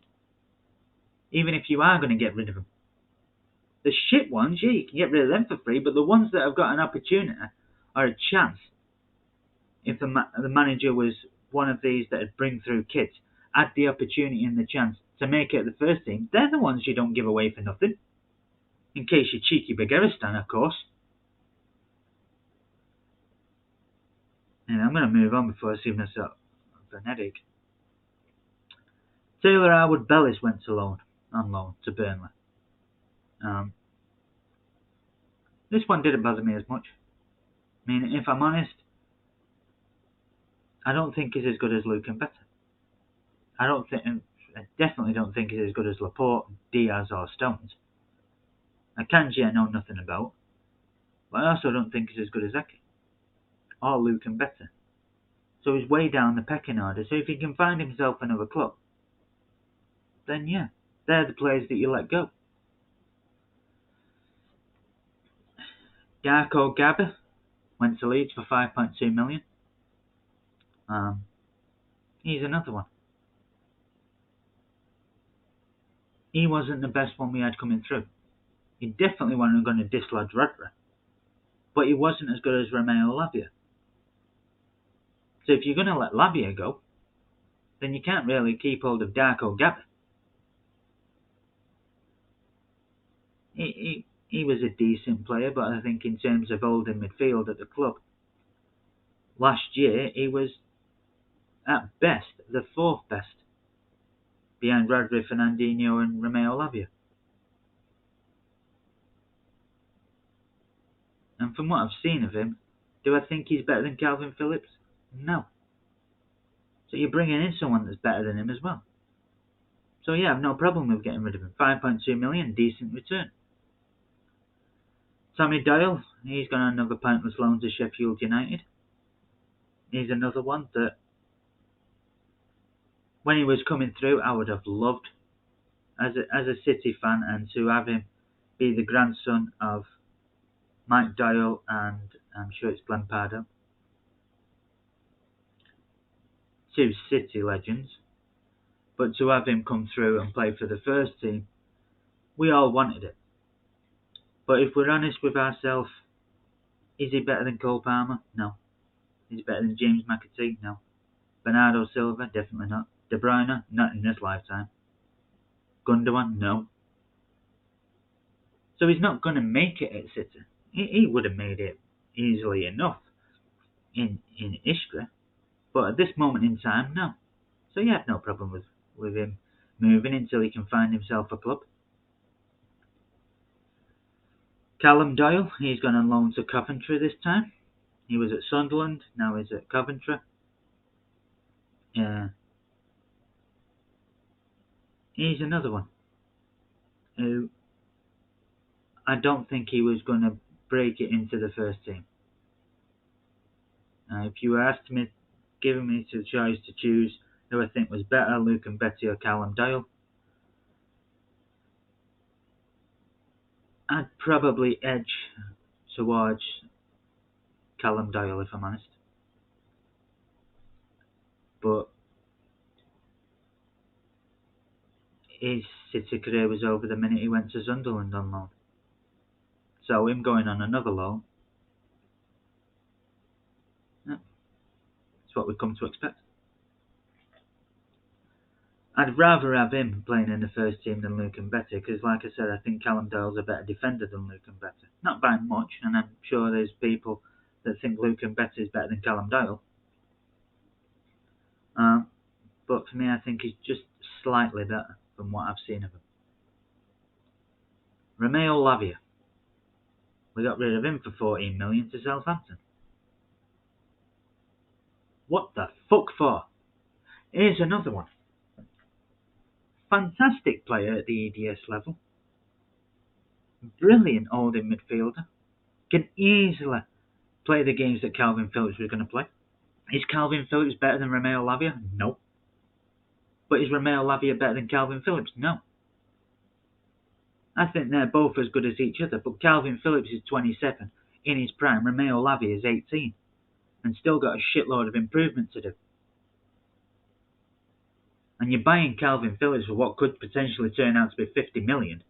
even if you are going to get rid of them. The shit ones, yeah, you can get rid of them for free, but the ones that have got an opportunity or a chance, if the manager was one of these that would bring through kids, had the opportunity and the chance to make it the first team, they're the ones you don't give away for nothing. In case you're cheeky Begaristan, of course. And I'm going to move on before I see myself an headache. Taylor Harwood-Bellis went on loan to Burnley. This one didn't bother me as much. I mean, if I'm honest, I don't think he's as good as Luke and Better. I definitely don't think he's as good as Laporte, Diaz or Stones. Akanji I know nothing about, but I also don't think he's as good as Eke or Luke and Better. So he's way down the pecking order. So if he can find himself another club, then yeah, they're the players that you let go. Darko Gabba went to Leeds for $5.2 million. He's another one. He wasn't the best one we had coming through. He definitely wasn't going to dislodge Rodri, but he wasn't as good as Romeo Lavia. So if you're going to let Lavia go, then you can't really keep hold of Darko Gabba. He was a decent player, but I think in terms of holding midfield at the club, last year he was at best the fourth best, behind Rodri, Fernandinho and Romeo Lavia. And from what I've seen of him, do I think he's better than Calvin Phillips? No. So you're bringing in someone that's better than him as well. So yeah, I've no problem with getting rid of him. $5.2 million, decent return. Tommy Doyle, he's gone on another pointless loan to Sheffield United. He's another one that, when he was coming through, I would have loved as a City fan, and to have him be the grandson of Mike Doyle and I'm sure it's Glenn Pardo. Two City legends. But to have him come through and play for the first team, we all wanted it. But if we're honest with ourselves, is he better than Cole Palmer? No. Is he better than James McAtee? No. Bernardo Silva? Definitely not. De Bruyne? Not in this lifetime. Gundogan? No. So he's not going to make it at City. He would have made it easily enough in history. But at this moment in time, no. So you have no problem with him moving until he can find himself a club. Callum Doyle, he's gone on loan to Coventry this time. He was at Sunderland, now he's at Coventry. he's another one who I don't think he was going to break it into the first team. If you asked me, given me the choice to choose who I think was better, Luke Mbete or Callum Doyle, I'd probably edge towards Callum Doyle, if I'm honest. But his City career was over the minute he went to Sunderland on loan. So him going on another loan, it's what we've come to expect. I'd rather have him playing in the first team than Luke Mbete, because like I said, I think Callum Doyle's a better defender than Luke Mbete. Not by much, and I'm sure there's people that think Luke Mbete is better than Callum Doyle. But for me, I think he's just slightly better from what I've seen of him. Romeo Lavia. We got rid of him for 14 million to Southampton. What the fuck for? Here's another one. Fantastic player at the EDS level. Brilliant holding midfielder. Can easily play the games that Calvin Phillips was going to play. Is Calvin Phillips better than Romeo Lavia? No. But is Romeo Lavia better than Calvin Phillips? No. I think they're both as good as each other, but Calvin Phillips is 27 in his prime. Romeo Lavia is 18 and still got a shitload of improvement to do. And you're buying Calvin Phillips for what could potentially turn out to be 50 million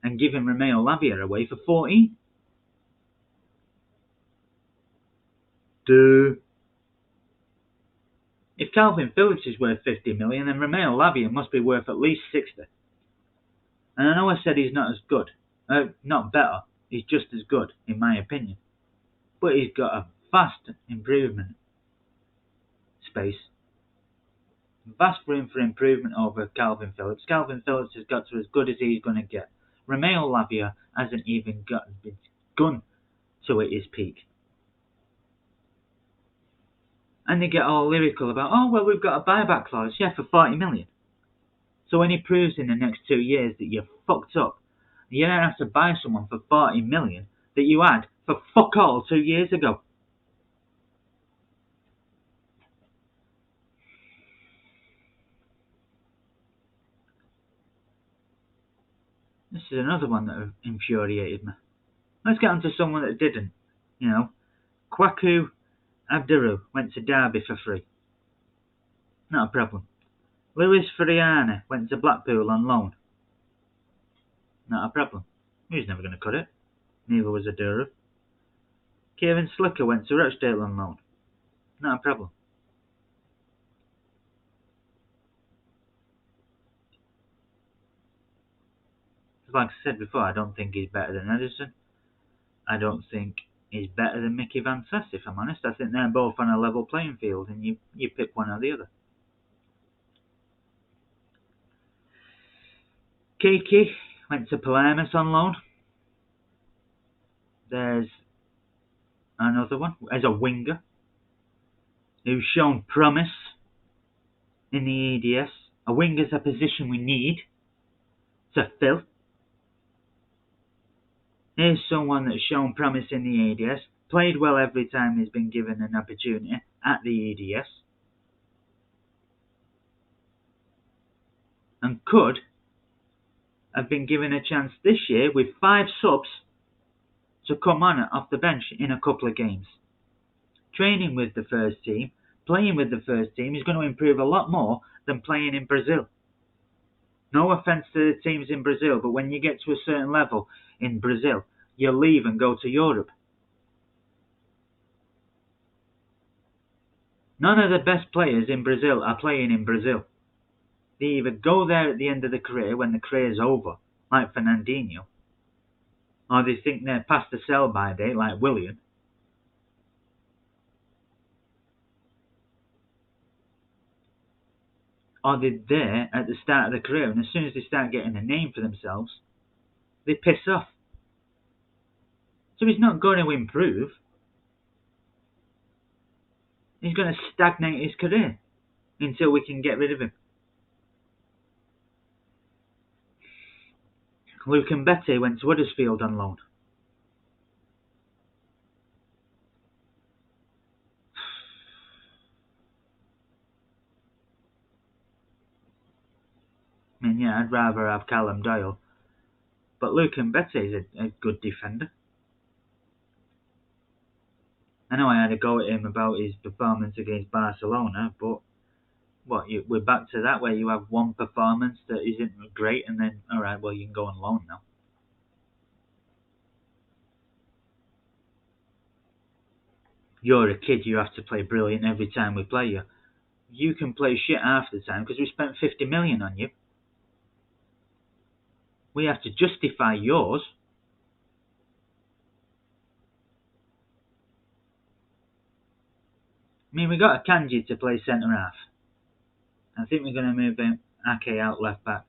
and giving Romeo Lavia away for 14? Duh. If Calvin Phillips is worth 50 million, then Romeo Lavia must be worth at least 60. And I know I said he's not as good. Not better. He's just as good, in my opinion. But he's got a vast improvement space. Vast room for improvement over Calvin Phillips. Calvin Phillips has got to as good as he's going to get. Romeo Lavia hasn't even begun to hit his peak. And they get all lyrical about, oh, well, we've got a buyback clause, yeah, for 40 million. So when he proves in the next 2 years that you're fucked up, you don't have to buy someone for 40 million that you had for fuck all 2 years ago. This is another one that infuriated me. Let's get on to someone that didn't. Kwaku Abduru went to Derby for free. Not a problem. Lewis Friane went to Blackpool on loan. Not a problem. He was never going to cut it. Neither was Aduru. Kieran Slicker went to Rochdale on loan. Not a problem. Like I said before, I don't think he's better than Edison. I don't think he's better than Mickey Van Sass, if I'm honest. I think they're both on a level playing field, and you pick one or the other. Kiki went to Palermo on loan. There's another one as a winger who's shown promise in the EDS. A winger's a position we need to fill. Here's someone that's shown promise in the EDS, played well every time he's been given an opportunity at the EDS, and could have been given a chance this year with 5 subs to come on off the bench in a couple of games. Training with the first team, playing with the first team is going to improve a lot more than playing in Brazil. No offence to the teams in Brazil, but when you get to a certain level in Brazil, you leave and go to Europe. None of the best players in Brazil are playing in Brazil. They either go there at the end of the career when the career's over, like Fernandinho, or they think they're past the sell-by date, like Willian. Or they're there at the start of the career, and as soon as they start getting a name for themselves, they piss off. So he's not going to improve. He's going to stagnate his career. until we can get rid of him. Luke and Betty went to Huddersfield on loan. I mean, yeah, I'd rather have Callum Doyle, but Luke and Betty is a good defender. I know I had a go at him about his performance against Barcelona, but we're back to that where you have one performance that isn't great and then, alright, well, you can go on loan now. You're a kid, you have to play brilliant every time we play you. You can play shit half the time because we spent 50 million on you. We have to justify yours. I mean, we got a Kanji to play centre half. I think we're going to move Ake out left back.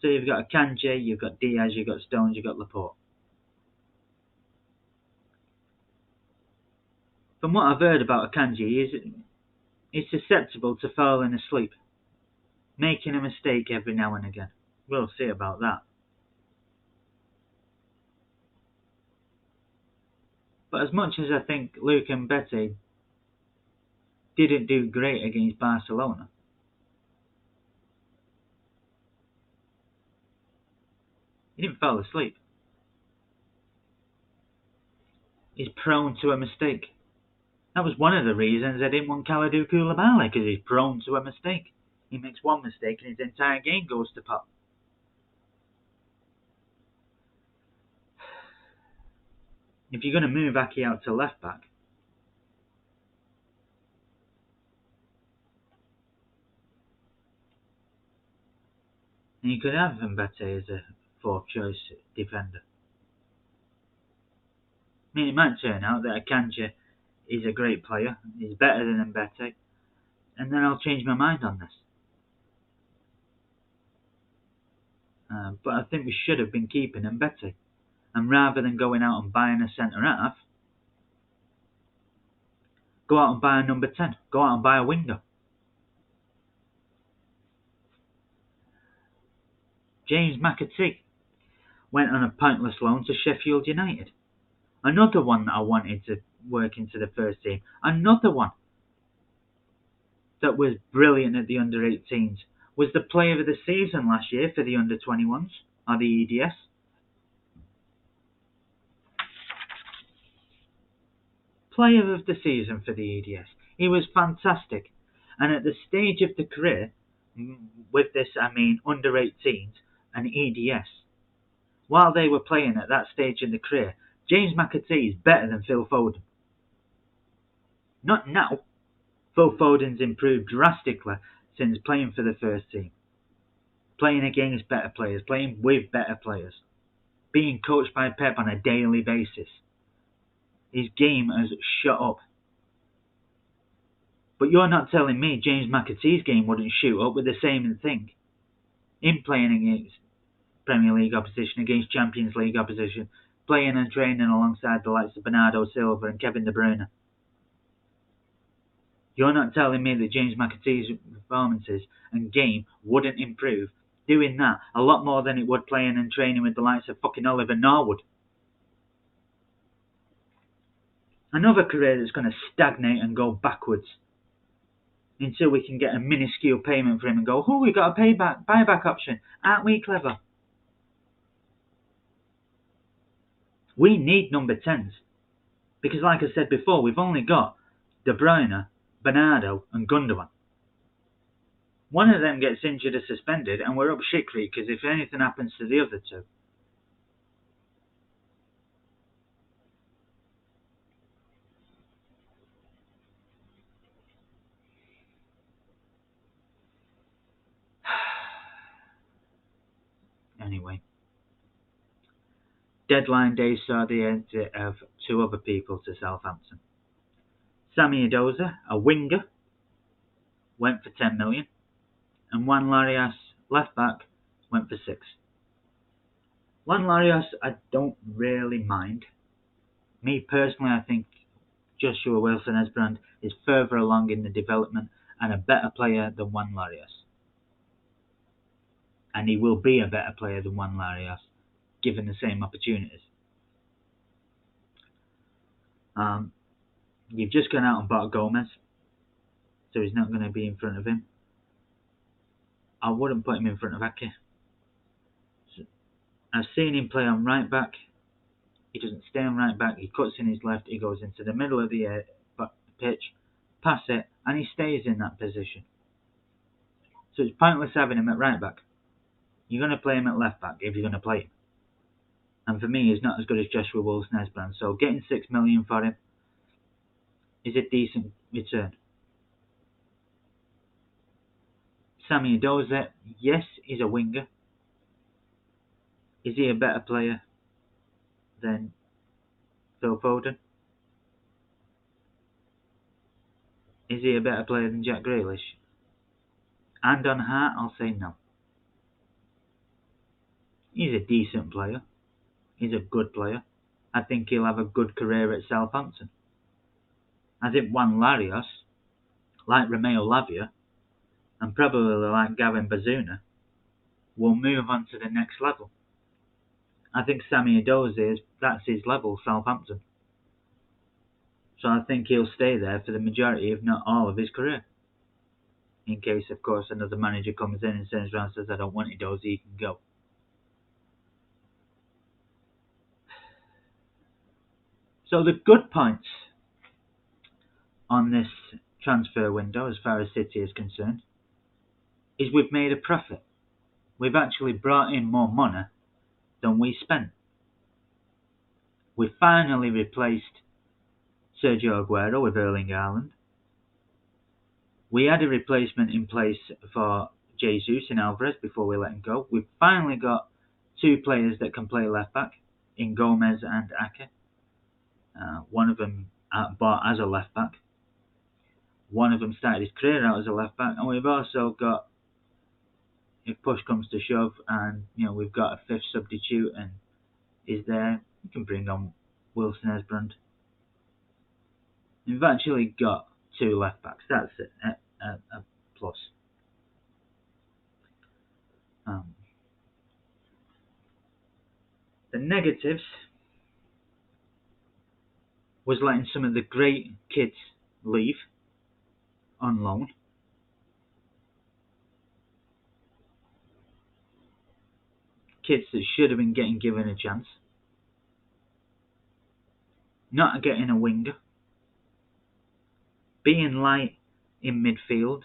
So you've got a Kanji, you've got Diaz, you've got Stones, you've got Laporte. From what I've heard about Akanji, he's susceptible to falling asleep, making a mistake every now and again. We'll see about that. But as much as I think Luke and Betty didn't do great against Barcelona, he didn't fall asleep. He's prone to a mistake. That was one of the reasons I didn't want Kalidou Koulibaly, because he's prone to a mistake. He makes one mistake and his entire game goes to pot. If you're going to move Aki out to left back, then you could have Mbete as a fourth choice defender. I mean, it might turn out that Akanji is a great player, he's better than Mbete, and then I'll change my mind on this. But I think we should have been keeping Mbete. And rather than going out and buying a centre half, go out and buy a number 10. Go out and buy a winger. James McAtee went on a pointless loan to Sheffield United. Another one that I wanted to work into the first team. Another one that was brilliant at the under-18s. Was the player of the season last year for the under-21s, or the EDS. Player of the season for the EDS. He was fantastic. And at the stage of the career, with this I mean under-18s and EDS, while they were playing at that stage in the career, James McAtee is better than Phil Foden. Not now. Phil Foden's improved drastically since playing for the first team. Playing against better players, playing with better players, being coached by Pep on a daily basis. His game has shot up. But you're not telling me James McAtee's game wouldn't shoot up with the same thing. In playing against Premier League opposition, against Champions League opposition, playing and training alongside the likes of Bernardo Silva and Kevin De Bruyne. You're not telling me that James McAtee's performances and game wouldn't improve doing that a lot more than it would playing and training with the likes of fucking Oliver Norwood. Another career that's going to stagnate and go backwards until we can get a minuscule payment for him and go, we got a buyback option. Aren't we clever? We need number 10s. Because like I said before, we've only got De Bruyne, Bernardo and Gundogan. One of them gets injured or suspended and we're up shit creek because if anything happens to the other two. Anyway. Deadline day saw the exit of two other people to Southampton. Sammy Edoza, a winger, went for 10 million. And Juan Larios, left back, went for 6. Juan Larios, I don't really mind. Me personally, I think Joshua Wilson-Esbrand is further along in the development and a better player than Juan Larios. And he will be a better player than Juan Larios, given the same opportunities. You've just gone out and bought Gomez, so he's not going to be in front of him. I wouldn't put him in front of Ake. I've seen him play on right back. He doesn't stay on right back. He cuts in his left. He goes into the middle of the pitch, pass it, and he stays in that position. So it's pointless having him at right back. You're going to play him at left back if you're going to play him. And for me, he's not as good as Joshua Wilson-Esbrand. So getting $6 million for him is a decent return. Sammy Edozie, yes, he's a winger. Is he a better player than Phil Foden? Is he a better player than Jack Grealish? And on heart, I'll say no. He's a decent player. He's a good player. I think he'll have a good career at Southampton. I think Juan Larios, like Romeo Lavia, and probably like Gavin Bizuna, will move on to the next level. I think Sammy Edozie, that's his level, Southampton. So I think he'll stay there for the majority, if not all, of his career. In case, of course, another manager comes in and turns around and says, I don't want Edozie, he can go. So the good points on this transfer window, as far as City is concerned, is we've made a profit. We've actually brought in more money than we spent. We finally replaced Sergio Aguero with Erling Haaland. We had a replacement in place for Jesus and Alvarez before we let him go. We've finally got two players that can play left back in Gomez and Ake. One of them bought as a left back. One of them started his career out as a left back, and we've also got, if push comes to shove, and we've got a fifth substitute and is there, you can bring on Wilson-Esbrand. We've actually got two left backs. That's a plus. The negatives was letting some of the great kids leave on loan. Kids that should have been given a chance. Not getting a winger. Being light in midfield.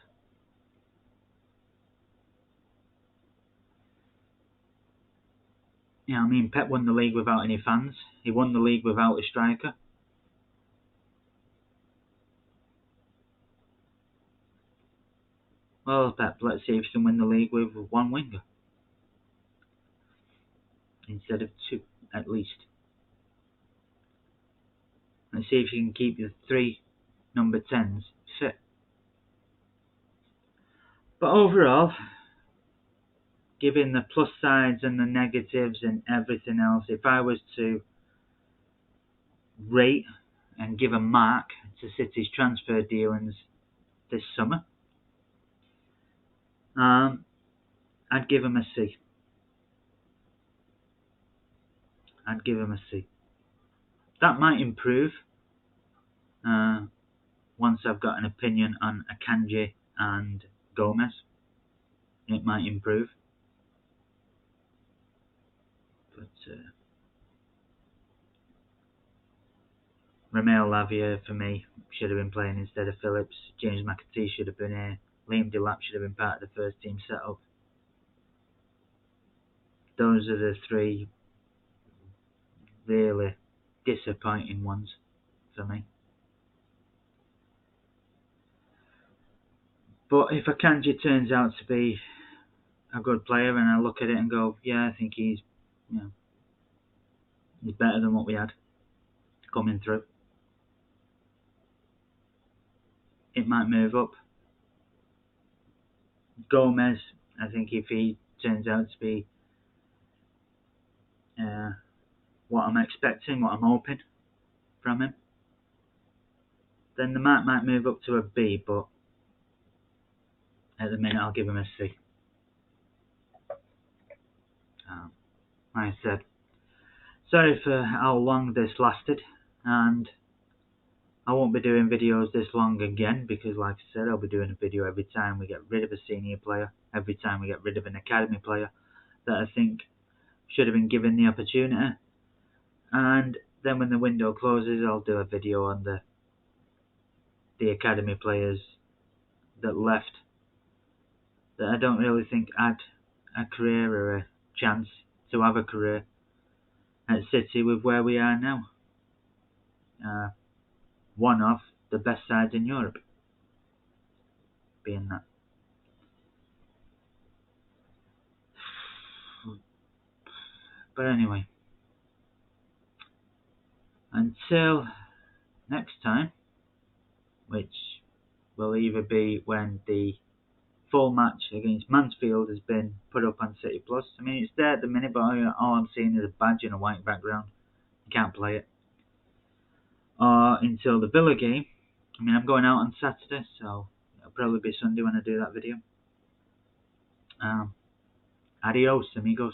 Pep won the league without any fans. He won the league without a striker. Well, Pep, let's see if you can win the league with one winger. Instead of two, at least. Let's see if you can keep the three number 10s fit. But overall, given the plus sides and the negatives and everything else, if I was to rate and give a mark to City's transfer dealings this summer, I'd give them a C. I'd give them a C. That might improve once I've got an opinion on Akanji and Gomez. It might improve. But Romeo Lavia, for me, should have been playing instead of Phillips. James McAtee should have been here. Liam Delap should have been part of the first team setup. Those are the three really disappointing ones for me. But if Akanji turns out to be a good player and I look at it and go, yeah, I think he's better than what we had coming through, it might move up. Gomez, I think if he turns out to be what I'm expecting, what I'm hoping from him, then the mark might move up to a B, but at the minute I'll give him a C. Like I said, sorry for how long this lasted, and I won't be doing videos this long again, because like I said, I'll be doing a video every time we get rid of a senior player, every time we get rid of an academy player that I think should have been given the opportunity. And then when the window closes, I'll do a video on the academy players that left, that I don't really think had a career or a chance to have a career at City with where we are now. One of the best sides in Europe, being that. But anyway, until next time, which will either be when the full match against Mansfield has been put up on City Plus. I mean, it's there at the minute, but all I'm seeing is a badge and a white background. You can't play it. Or until the Villa game. I mean, I'm going out on Saturday, so it'll probably be Sunday when I do that video. Adios, amigos.